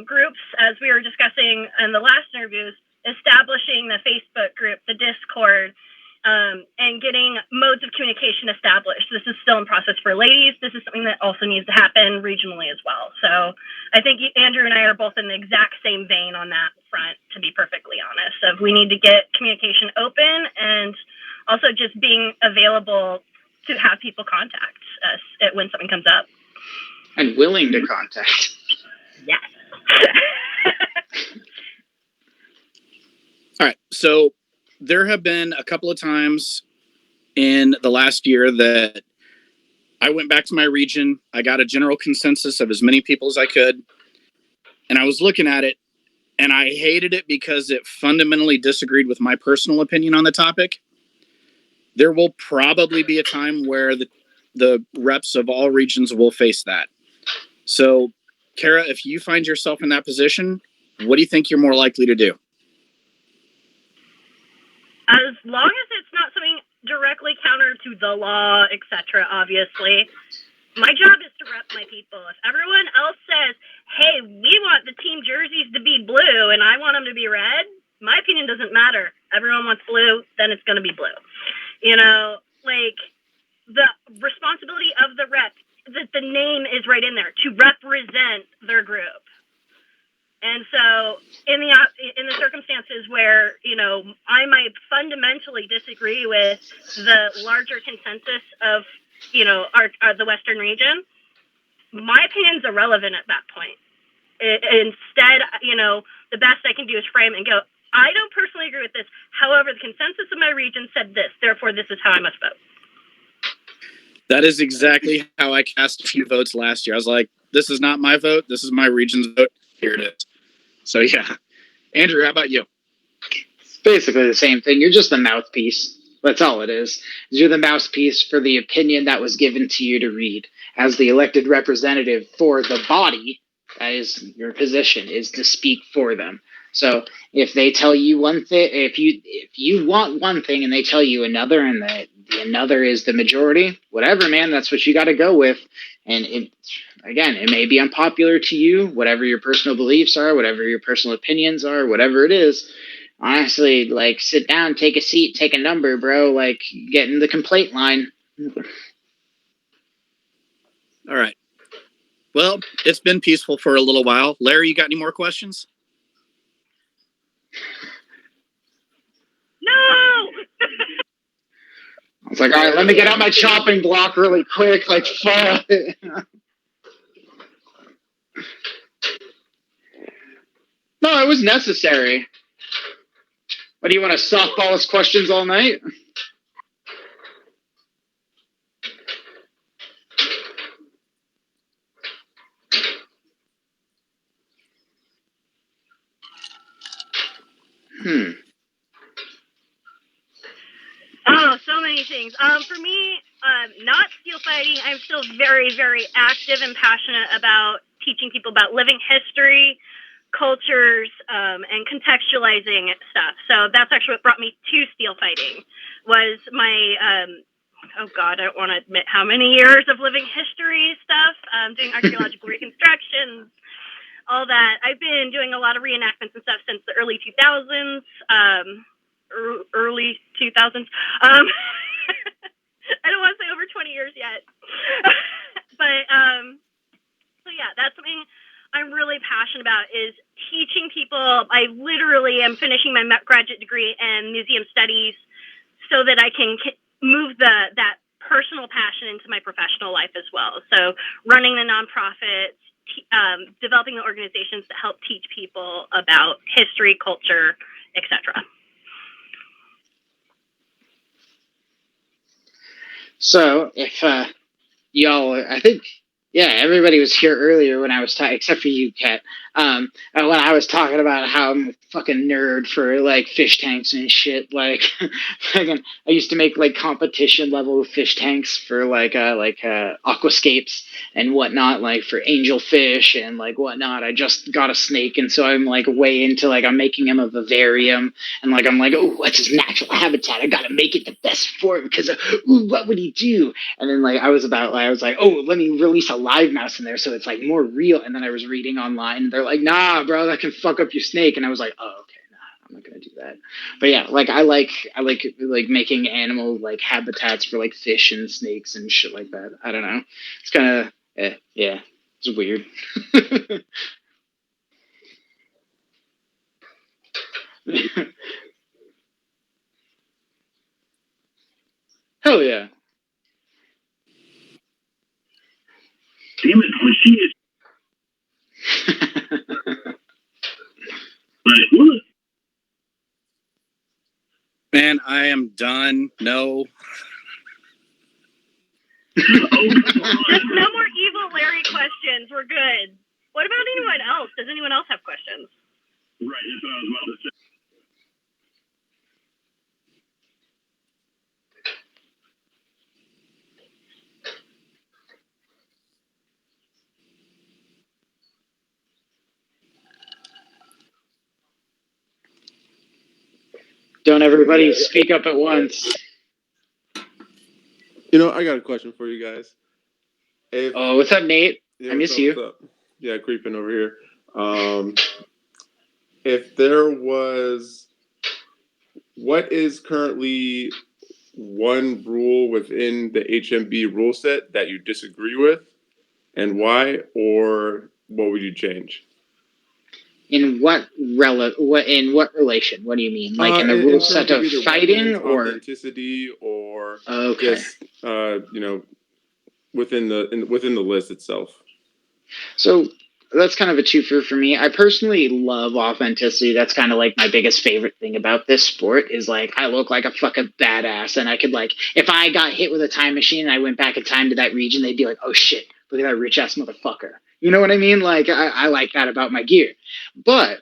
groups, as we were discussing in the last interviews, establishing the Facebook group, the Discord, and getting modes of communication established. This is still in process for ladies. This is something that also needs to happen regionally as well. So I think Andrew and I are both in the exact same vein on that front, to be perfectly honest. Of we need to get communication open and also just being available to have people contact us when something comes up. And willing to contact. Yes. All right. So there have been a couple of times in the last year that I went back to my region. I got a general consensus of as many people as I could. And I was looking at it and I hated it because it fundamentally disagreed with my personal opinion on the topic. There will probably be a time where the reps of all regions will face that. So, Kara, if you find yourself in that position, what do you think you're more likely to do? As long as it's not something directly counter to the law, etc., obviously, my job is to rep my people. If everyone else says, hey, we want the team jerseys to be blue and I want them to be red, my opinion doesn't matter. Everyone wants blue, then it's going to be blue. The responsibility of the rep, the name is right in there, to represent their group. And so in the circumstances where, I might fundamentally disagree with the larger consensus of, the Western region, my opinion's irrelevant at that point. Instead, the best I can do is frame and go, I don't personally agree with this. However, the consensus of my region said this. Therefore, this is how I must vote. That is exactly how I cast a few votes last year. I was like, this is not my vote. This is my region's vote. Here it is. So, yeah. Andrew, how about you? It's basically the same thing. You're just the mouthpiece. That's all it is. You're the mouthpiece for the opinion that was given to you to read. As the elected representative for the body, that is your position, is to speak for them. So if they tell you one thing, if you want one thing and they tell you another, and the another is the majority, whatever, man, that's what you got to go with. And again, it may be unpopular to you, whatever your personal beliefs are, whatever your personal opinions are, whatever it is. Honestly, like, sit down, take a seat, take a number, bro. Like, get in the complaint line. All right. Well, it's been peaceful for a little while. Larry, you got any more questions? No! I was like, all right, let me get out my chopping block really quick. Like, fuck. No, it was necessary. What, do you want to softball us questions all night? Oh, so many things. For me, not steel fighting. I'm still very, very active and passionate about teaching people about living history, cultures, and contextualizing stuff. So that's actually what brought me to steel fighting. Was my oh God, I don't want to admit how many years of living history stuff, doing archaeological reconstructions, all that. I've been doing a lot of reenactments and stuff since the early 2000s. Early 2000s. I don't want to say over 20 years yet. But so yeah, that's something I'm really passionate about, is teaching people. I literally am finishing my graduate degree in museum studies so that I can move that personal passion into my professional life as well. So running the nonprofits, developing the organizations that help teach people about history, culture, etc. So, if y'all, I think, yeah, everybody was here earlier when I was talking, except for you, Kat. When I was talking about how I'm a fucking nerd for, like, fish tanks and shit. Like, I used to make, like, competition level fish tanks for, like aquascapes and whatnot, like, for angelfish and, like, whatnot. I just got a snake, and so I'm, like, way into, like, I'm making him a vivarium, and, like, I'm like, oh, what's his natural habitat? I gotta make it the best for him, because, ooh, what would he do? And then, like, I was like, oh, let me release a live mouse in there so it's, like, more real. And then I was reading online, and they're like, nah, bro, that can fuck up your snake. And I was like, oh, okay, nah, I'm not gonna do that. But yeah, like, I like making animal, like, habitats for, like, fish and snakes and shit like that. I don't know. It's kind of, yeah, it's weird. Hell yeah. Damn it, when she is like, what? Man, I am done. No. Just no more evil Larry questions. We're good. What about anyone else? Does anyone else have questions? Right, that's what I was about to say. Don't everybody speak up at once. You know, I got a question for you guys. Oh, what's up, Nate? Yeah, I miss you. What's up? Yeah, creeping over here. If there was, what is currently one rule within the HMB rule set that you disagree with, and why, or what would you change? In what relation? What do you mean? Like in the rule set of fighting, or authenticity, or okay? just within the list itself? So that's kind of a twofer for me. I personally love authenticity. That's kind of like my biggest favorite thing about this sport is like I look like a fucking badass, and I could like if I got hit with a time machine and I went back in time to that region, they'd be like, "Oh shit, look at that rich ass motherfucker." You know what I mean? Like I like that about my gear, but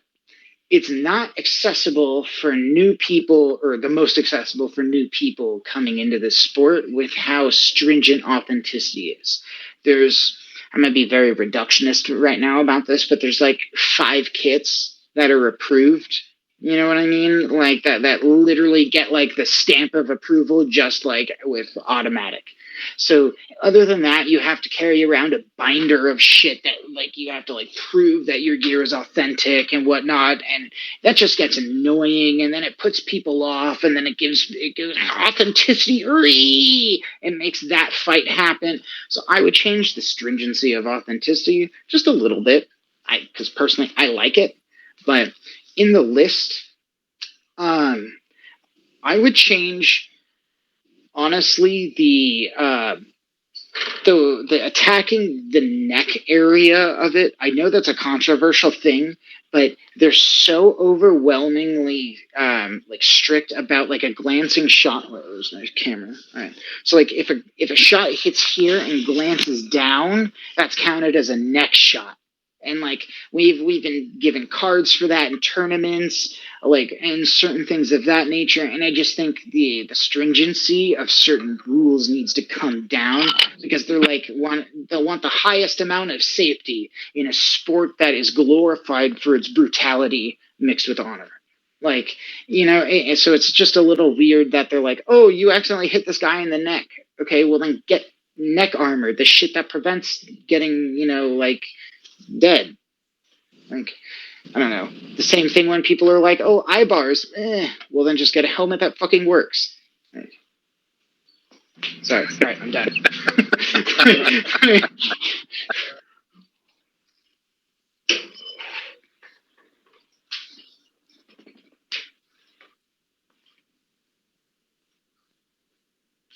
it's not accessible for new people, or the most accessible for new people coming into this sport with how stringent authenticity is. There's, I'm going to be very reductionist right now about this, but there's like 5 kits that are approved. You know what I mean? Like that literally get like the stamp of approval just like with automatic. So other than that, you have to carry around a binder of shit that like you have to like prove that your gear is authentic and whatnot, and that just gets annoying, and then it puts people off, and then it gives authenticity and makes that fight happen. So I would change the stringency of authenticity just a little bit, because personally I like it, but in the list, I would change honestly the attacking the neck area of it. I know that's a controversial thing, but they're so overwhelmingly like strict about like a glancing shot. Oh, there's my camera. All right. So like if a shot hits here and glances down, that's counted as a neck shot. And like we've been given cards for that in tournaments, like and certain things of that nature. And I just think the stringency of certain rules needs to come down, because they'll want the highest amount of safety in a sport that is glorified for its brutality mixed with honor. Like, so it's just a little weird that they're like, oh, you accidentally hit this guy in the neck. Okay, well then get neck armor, the shit that prevents getting, like dead. Like, I don't know. The same thing when people are like, oh, eye bars. Well, then just get a helmet that fucking works. Like, sorry. All right, I'm done.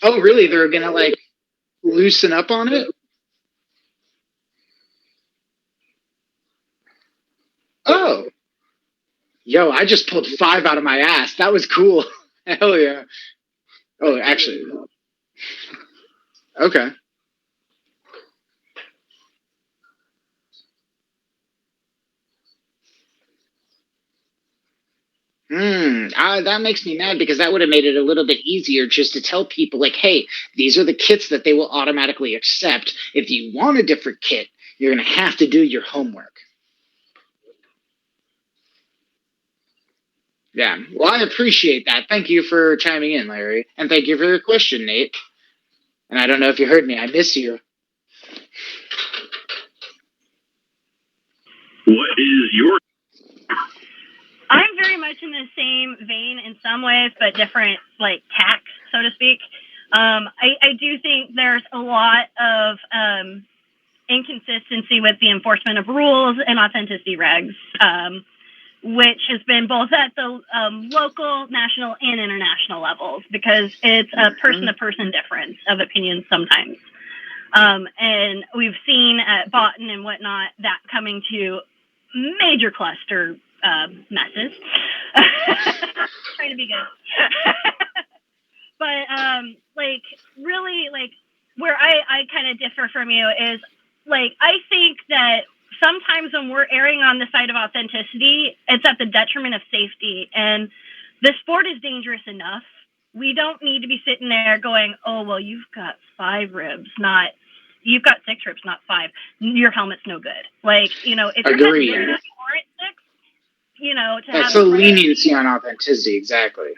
Oh, really? They're going to, like, loosen up on it? Oh. Yo, I just pulled 5 out of my ass. That was cool. Hell yeah. Oh, actually. Okay. That makes me mad, because that would have made it a little bit easier just to tell people, like, hey, these are the kits that they will automatically accept. If you want a different kit, you're going to have to do your homework. Yeah. Well, I appreciate that. Thank you for chiming in, Larry. And thank you for your question, Nate. And I don't know if you heard me. I miss you. What is your? I'm very much in the same vein in some ways, but different, like, tack, so to speak. I do think there's a lot of inconsistency with the enforcement of rules and authenticity regs, which has been both at the local, national, and international levels, because it's a person-to-person difference of opinions sometimes. And we've seen at Boughton and whatnot that coming to major cluster messes. Trying to be good. But like, really, like, where I kind of differ from you is, like, I think that sometimes when we're erring on the side of authenticity, it's at the detriment of safety. And the sport is dangerous enough. We don't need to be sitting there going, oh, well, you've got 5 ribs, not, you've got 6 ribs, not 5. Your helmet's no good. Like, if you're Agreed. you warrant 6, to That's have a leniency on authenticity, exactly.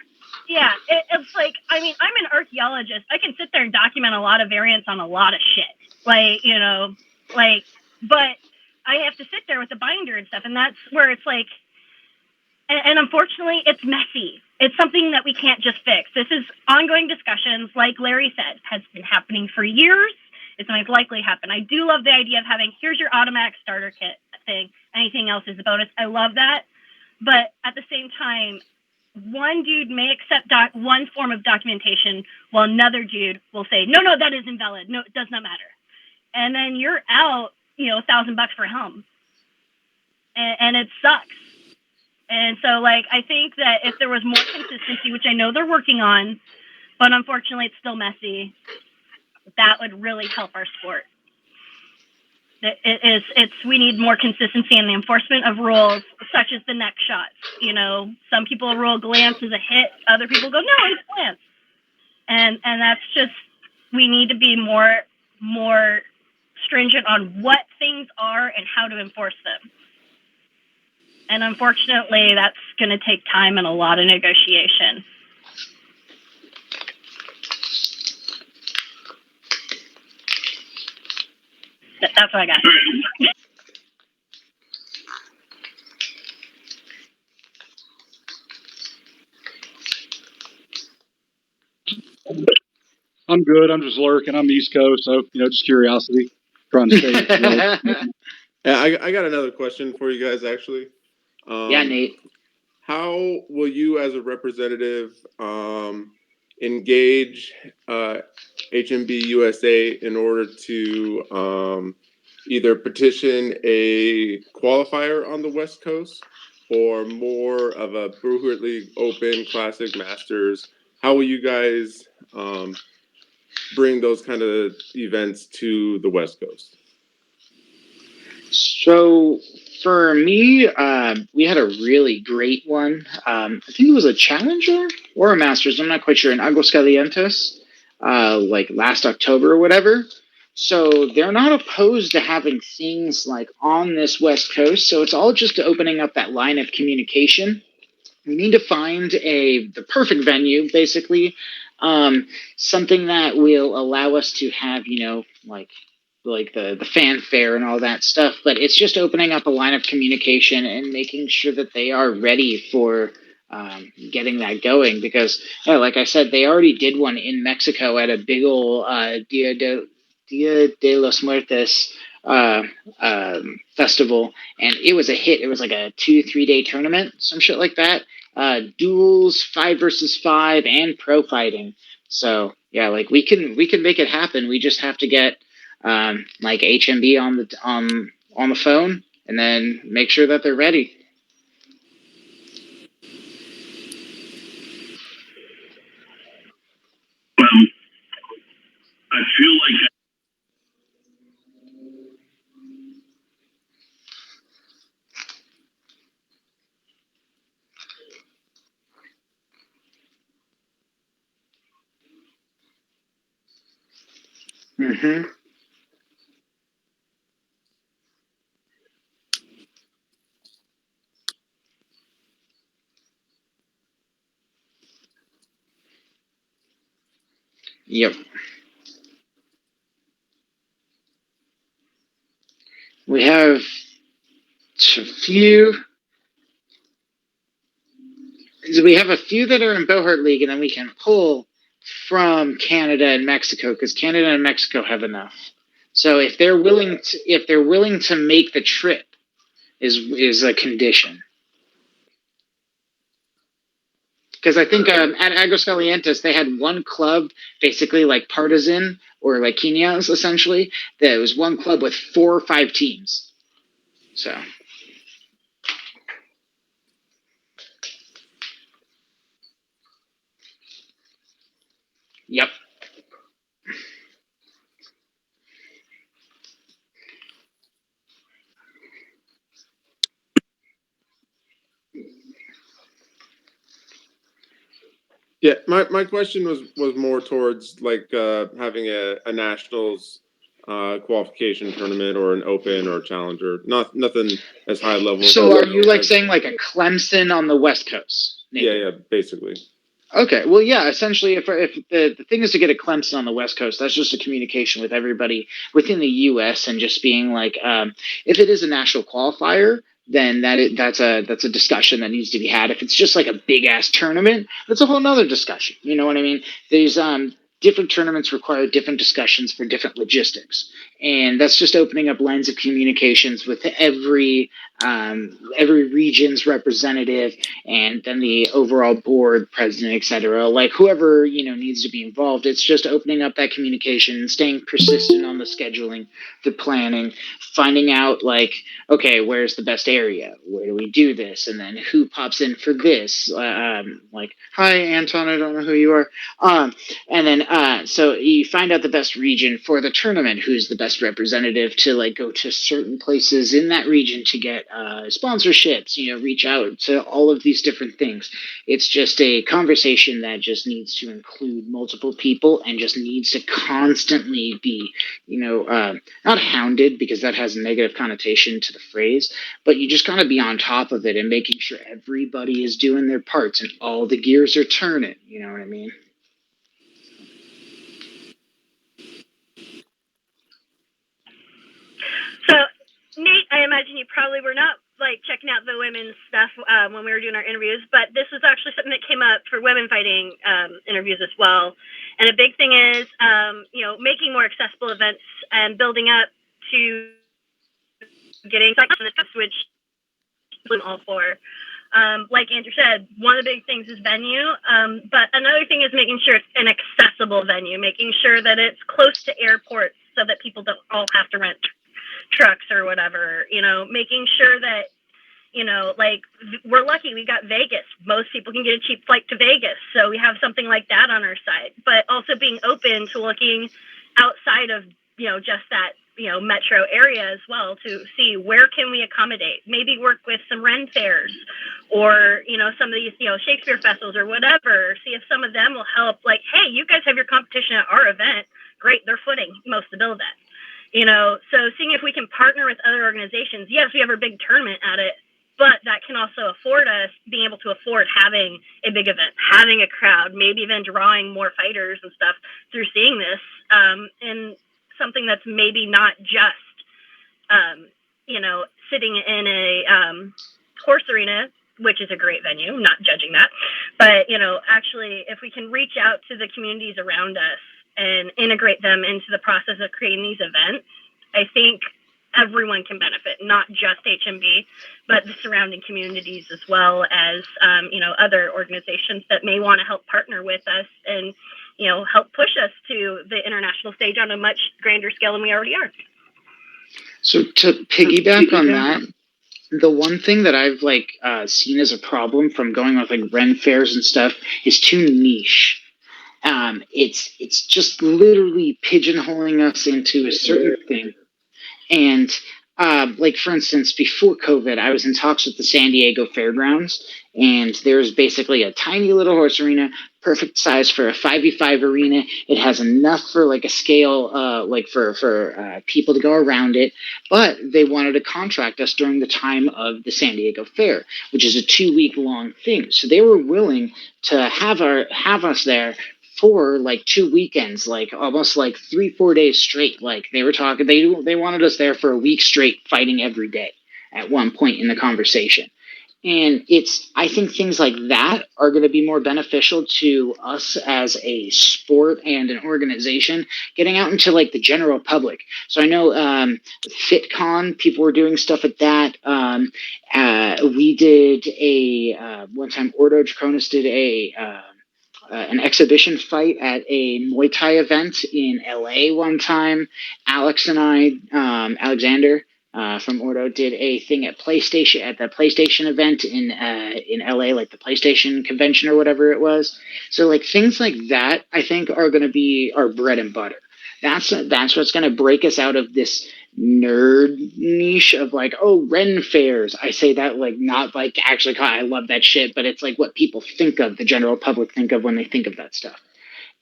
Yeah, it's like, I mean, I'm an archaeologist. I can sit there and document a lot of variants on a lot of shit. Like, but I have to sit there with the binder and stuff. And that's where it's like, and unfortunately, it's messy. It's something that we can't just fix. This is ongoing discussions, like Larry said, has been happening for years. It's going to likely happen. I do love the idea of having, here's your automatic starter kit thing. Anything else is a bonus. I love that. But at the same time, one dude may accept one form of documentation, while another dude will say, no, that is invalid. No, it does not matter. And then you're out, $1,000 for a helm. and it sucks. And so, like, I think that if there was more consistency, which I know they're working on, but unfortunately it's still messy, that would really help our sport. We need more consistency in the enforcement of rules, such as the neck shots. You know, some people rule glance as a hit, other people go, no, it's glance. And that's just, we need to be more stringent on what things are and how to enforce them. And unfortunately, that's going to take time and a lot of negotiation. That's what I got. I'm good. I'm just lurking. I'm East Coast, so just curiosity, trying to stay. Yeah, I got another question for you guys, actually. Yeah, Nate. How will you, as a representative, engage HMB USA in order to either petition a qualifier on the West Coast or more of a Brewhood League Open, Classic, Masters? How will you guys bring those kind of events to the West Coast? So for me, we had a really great one. I think it was a Challenger or a Masters. I'm not quite sure. In Aguascalientes, like last October or whatever. So they're not opposed to having things like on this West Coast. So it's all just opening up that line of communication. We need to find the perfect venue, basically, something that will allow us to have, like the fanfare and all that stuff. But it's just opening up a line of communication and making sure that they are ready for getting that going. Because, like I said, they already did one in Mexico at a big old Dia de los Muertos festival, and it was a hit. It was like a 2-3 day tournament, some shit like that. Duels, 5 versus 5, and pro fighting. So yeah, like we can make it happen. We just have to get like HMB on the phone, and then make sure that they're ready. I feel like Mm-hmm. Yep. We have a few. We have a few that are in Bohart League, and then we can pull from Canada and Mexico, because Canada and Mexico have enough. So if they're willing to make the trip, is a condition. Because I think at Aguascalientes they had one club, basically like partisan or like Quinias essentially. There was one club with 4 or 5 teams. So. Yep. Yeah, my question was more towards like having a nationals qualification tournament or an open or a challenger. Nothing as high level. So are you like saying like a Clemson on the West Coast? Maybe? Yeah, basically. Okay, well, yeah, essentially, if the thing is to get a Clemson on the West Coast, that's just a communication with everybody within the U.S. and just being like, if it is a national qualifier, then that's a discussion that needs to be had. If it's just like a big ass tournament, that's a whole nother discussion. You know what I mean? There's different tournaments require different discussions for different logistics, And that's just opening up lines of communications with every region's representative, and then the overall board, president, etc. Like whoever needs to be involved. It's just opening up that communication, staying persistent on the scheduling, the planning, finding out like, okay, where's the best area? Where do we do this? And then who pops in for this? Like, hi, Anton, I don't know who you are. And then so you find out the best region for the tournament, who's the best representative to like go to certain places in that region to get sponsorships, reach out to all of these different things. It's just a conversation that just needs to include multiple people and just needs to constantly be, not hounded, because that has a negative connotation to the phrase, but you just gotta be on top of it and making sure everybody is doing their parts and all the gears are turning. You know what I mean? So, Nate, I imagine you probably were not like checking out the women's stuff when we were doing our interviews, but this was actually something that came up for women fighting interviews as well. And a big thing is, making more accessible events and building up to getting which I'm all for. Like Andrew said, one of the big things is venue, but another thing is making sure it's an accessible venue, making sure that it's close to airports so that people don't all have to rent trucks or whatever, making sure that, like we're lucky we got Vegas. Most people can get a cheap flight to Vegas. So we have something like that on our side, but also being open to looking outside of, just that, metro area as well to see where can we accommodate, maybe work with some Ren fairs or, some of these, Shakespeare festivals or whatever, see if some of them will help. Like, hey, you guys have your competition at our event. Great. They're footing most of the bill of that. So seeing if we can partner with other organizations. Yes, we have a big tournament at it, but that can also afford us being able to afford having a big event, having a crowd, maybe even drawing more fighters and stuff through seeing this, and something that's maybe not just, sitting in a horse arena, which is a great venue, not judging that, but, actually if we can reach out to the communities around us and integrate them into the process of creating these events, I think everyone can benefit, not just HMB, but the surrounding communities as well as, other organizations that may want to help partner with us and, help push us to the international stage on a much grander scale than we already are. So to piggyback on that, the one thing that I've seen as a problem from going with like Ren fairs and stuff is too niche. It's just literally pigeonholing us into a certain thing. And like for instance, before COVID, I was in talks with the San Diego Fairgrounds, and there's basically a tiny little horse arena, perfect size for a 5v5 arena. It has enough for like a scale, for people to go around it. But they wanted to contract us during the time of the San Diego Fair, which is a 2-week long thing. So they were willing to have us there for like 2 weekends, like almost like 3-4 days straight. Like they were talking, they wanted us there for a week straight, fighting every day at one point in the conversation. And I think things like that are going to be more beneficial to us as a sport and an organization, getting out into like the general public. So I know FitCon, people were doing stuff at that. We did one time, Ordo Draconis did an exhibition fight at a Muay Thai event in LA one time. Alex and I, Alexander from Ordo, did a thing at the PlayStation event in LA, like the PlayStation convention or whatever it was. So like things like that, I think are going to be our bread and butter. That's what's going to break us out of this nerd niche of like, oh, Ren fairs. I say that like not like actually I love that shit, but it's like what people think of, the general public think of when they think of that stuff.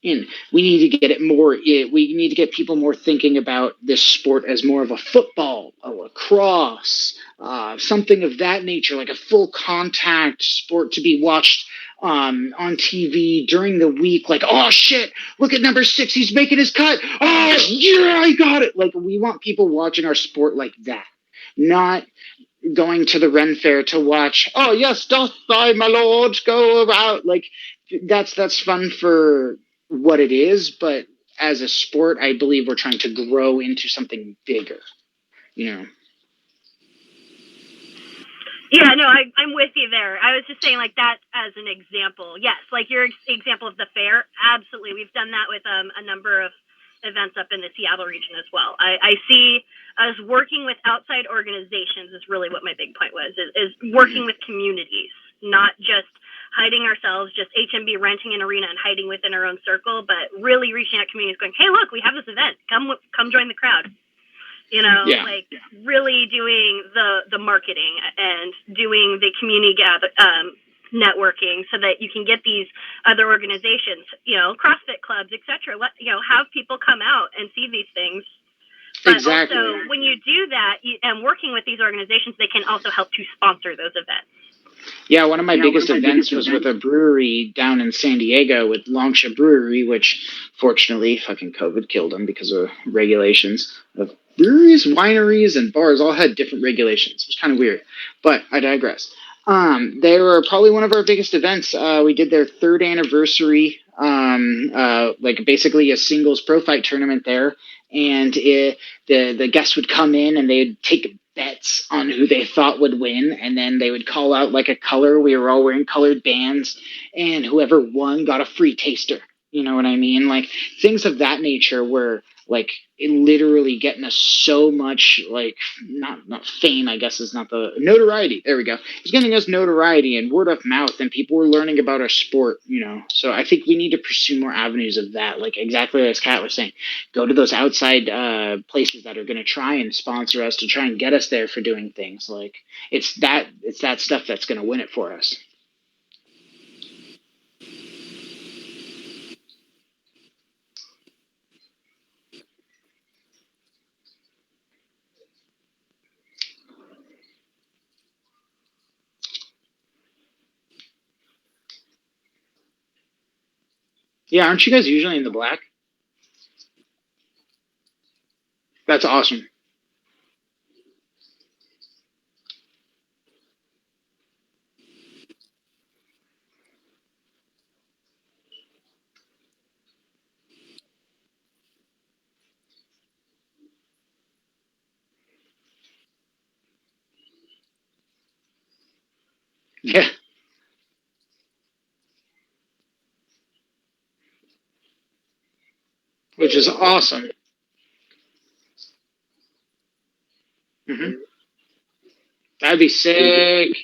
And we need to get it more. We need to get people more thinking about this sport as more of a football, a lacrosse, something of that nature, like a full contact sport to be watched on TV during the week. Like, oh shit, look at number 6, he's making his cut. Oh yeah, I got it. Like we want people watching our sport like that, not going to the Ren Fair to watch. Oh yes, doth thy my lord go about. Like that's fun for what it is, but as a sport, I believe we're trying to grow into something bigger, you know. Yeah, no, I'm with you there. I was just saying like that as an example. Yes, like your example of the fair. Absolutely. We've done that with a number of events up in the Seattle region as well. I see us working with outside organizations is really what my big point was, is working with communities, not just hiding ourselves, just HMB renting an arena and hiding within our own circle, but really reaching out to communities going, hey, look, we have this event. Come join the crowd. You know, like really doing the marketing and doing the community networking so that you can get these other organizations, you know, CrossFit clubs, etc. Have people come out and see these things. But exactly. Also, when you do that and working with these organizations, they can also help to sponsor those events. Yeah, one of my biggest events was with a brewery down in San Diego with Longship Brewery, which fortunately fucking COVID killed them because of regulations of breweries, wineries, and bars all had different regulations. It was kind of weird, but I digress. They were probably one of our biggest events. We did their 3rd anniversary, like basically a singles pro fight tournament there, and the guests would come in and they'd take bets on who they thought would win, and then they would call out like a color. We were all wearing colored bands, and whoever won got a free taster. You know what I mean? Like things of that nature were like literally getting us so much, like not fame, I guess is not the notoriety. There we go. It's getting us notoriety and word of mouth, and people were learning about our sport, you know. So I think we need to pursue more avenues of that. Like exactly as Kat was saying, go to those outside places that are going to try and sponsor us to try and get us there for doing things. Like it's that stuff that's going to win it for us. Yeah, aren't you guys usually in the black? That's awesome. Yeah, which is awesome. Hmm. That'd be sick.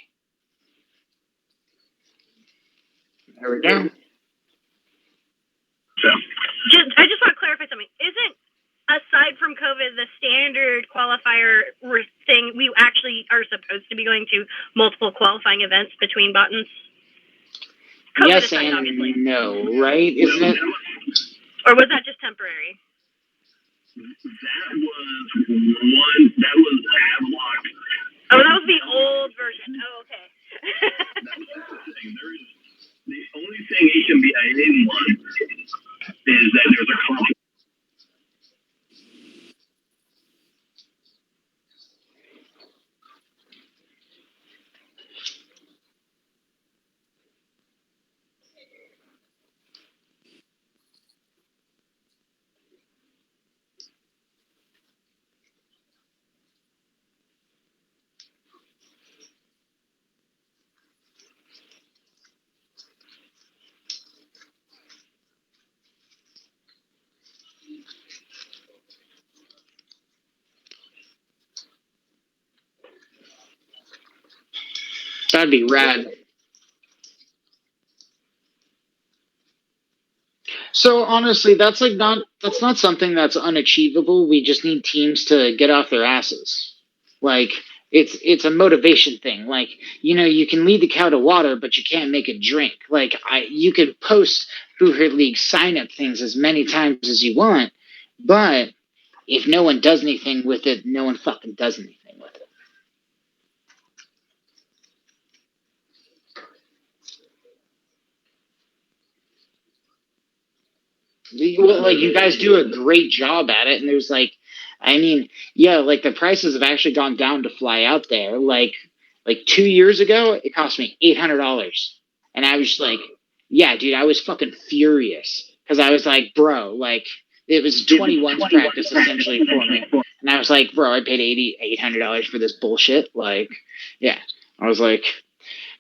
There we go. I just want to clarify something. Isn't, aside from COVID, the standard qualifier thing, we actually are supposed to be going to multiple qualifying events between buttons? COVID Yes aside, and obviously. no, right? Isn't it? Or was that just temporary? That was Havelock. Oh, that was the old version. Oh, okay. The only thing HMB I didn't want is that there's a conflict. That'd be rad. So honestly, that's not something that's unachievable. We just need teams to get off their asses. Like it's a motivation thing. Like, you know, you can lead the cow to water, but you can't make it drink. Like you could post Boo Her League sign up things as many times as you want, but if no one does anything with it, no one fucking does anything with it. Like you guys do a great job at it, and there's like, I mean, yeah, like the prices have actually gone down to fly out there. Like 2 years ago, it cost me $800, and I was just like, yeah, dude, I was fucking furious because I was like, bro, like It was 21's practice essentially for me. And I was like, bro, I paid $800 for this bullshit. Like, yeah. I was like,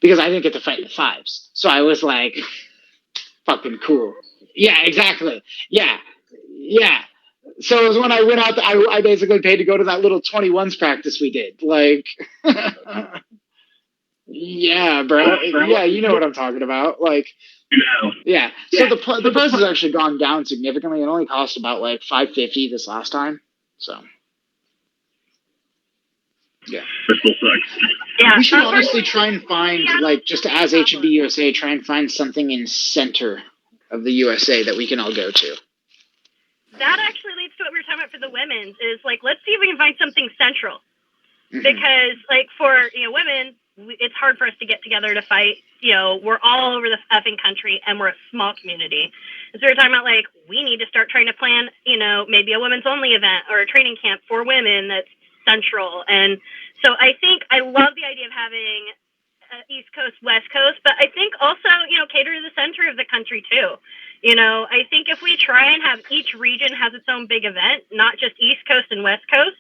because I didn't get to fight in the fives. So I was like, fucking cool. Yeah, exactly. Yeah. Yeah. So it was when I went out, I basically paid to go to that little 21's practice we did. Like, yeah, bro. Yeah, you know what I'm talking about. Like, yeah. So the price has actually gone down significantly. It only cost about like $550 this last time. So, yeah. That still sucks. Yeah, We should honestly try and find, like, just as HMB USA, try and find something in center of the USA that we can all go to. that actually leads to what we were talking about for the women's is like, let's see if we can find something central. Mhm. Because like for, women, it's hard for us to get together to fight. We're all over the effing country and we're a small community. And so we're talking about like, we need to start trying to plan, maybe a women's only event or a training camp for women that's central. And so I think I love the idea of having East Coast, West Coast, but I think also, cater to the center of the country too. I think if we try and have each region has its own big event, not just East Coast and West Coast,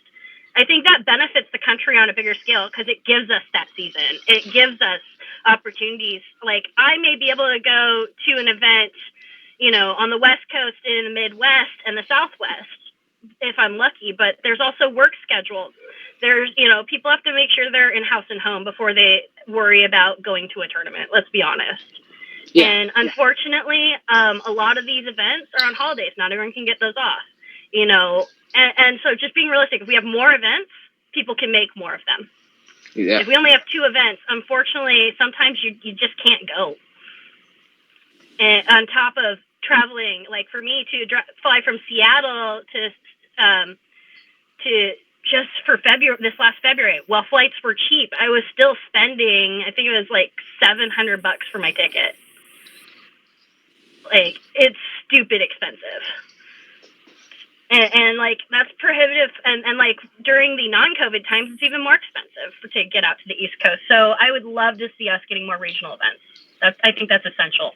I think that benefits the country on a bigger scale because it gives us that season. It gives us opportunities. Like I may be able to go to an event, on the West Coast, in the Midwest and the Southwest if I'm lucky, but there's also work scheduled. There's, people have to make sure they're in house and home before they worry about going to a tournament. Let's be honest. Yeah. And unfortunately, a lot of these events are on holidays. Not everyone can get those off, and so just being realistic, if we have more events, people can make more of them. Yeah. If we only have 2 events, unfortunately, sometimes you just can't go. And on top of traveling, like for me to fly from Seattle to just for February, this last February, while flights were cheap, I was still spending, I think it was like $700 for my ticket. Like, it's stupid expensive. And like, that's prohibitive. And like, during the non-COVID times, it's even more expensive to get out to the East Coast. So I would love to see us getting more regional events. I think that's essential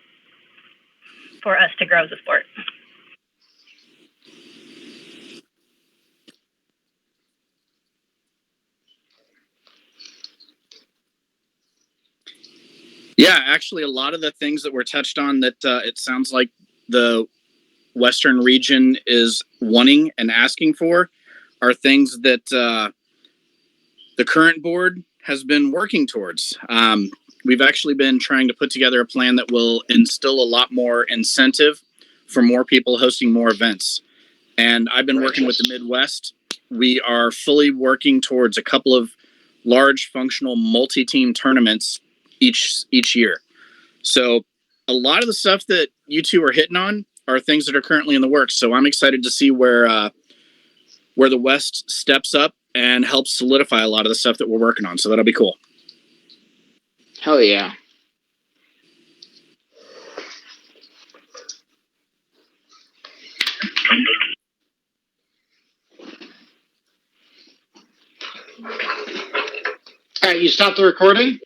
for us to grow as a sport. Yeah, actually, a lot of the things that were touched on that it sounds like the Western region is wanting and asking for are things that the current board has been working towards. We've actually been trying to put together a plan that will instill a lot more incentive for more people hosting more events. And I've been working with the Midwest. We are fully working towards a couple of large functional multi-team tournaments each year. So a lot of the stuff that you two are hitting on are things that are currently in the works. So I'm excited to see where the West steps up and helps solidify a lot of the stuff that we're working on. So that'll be cool. Hell yeah. All right, you stopped the recording?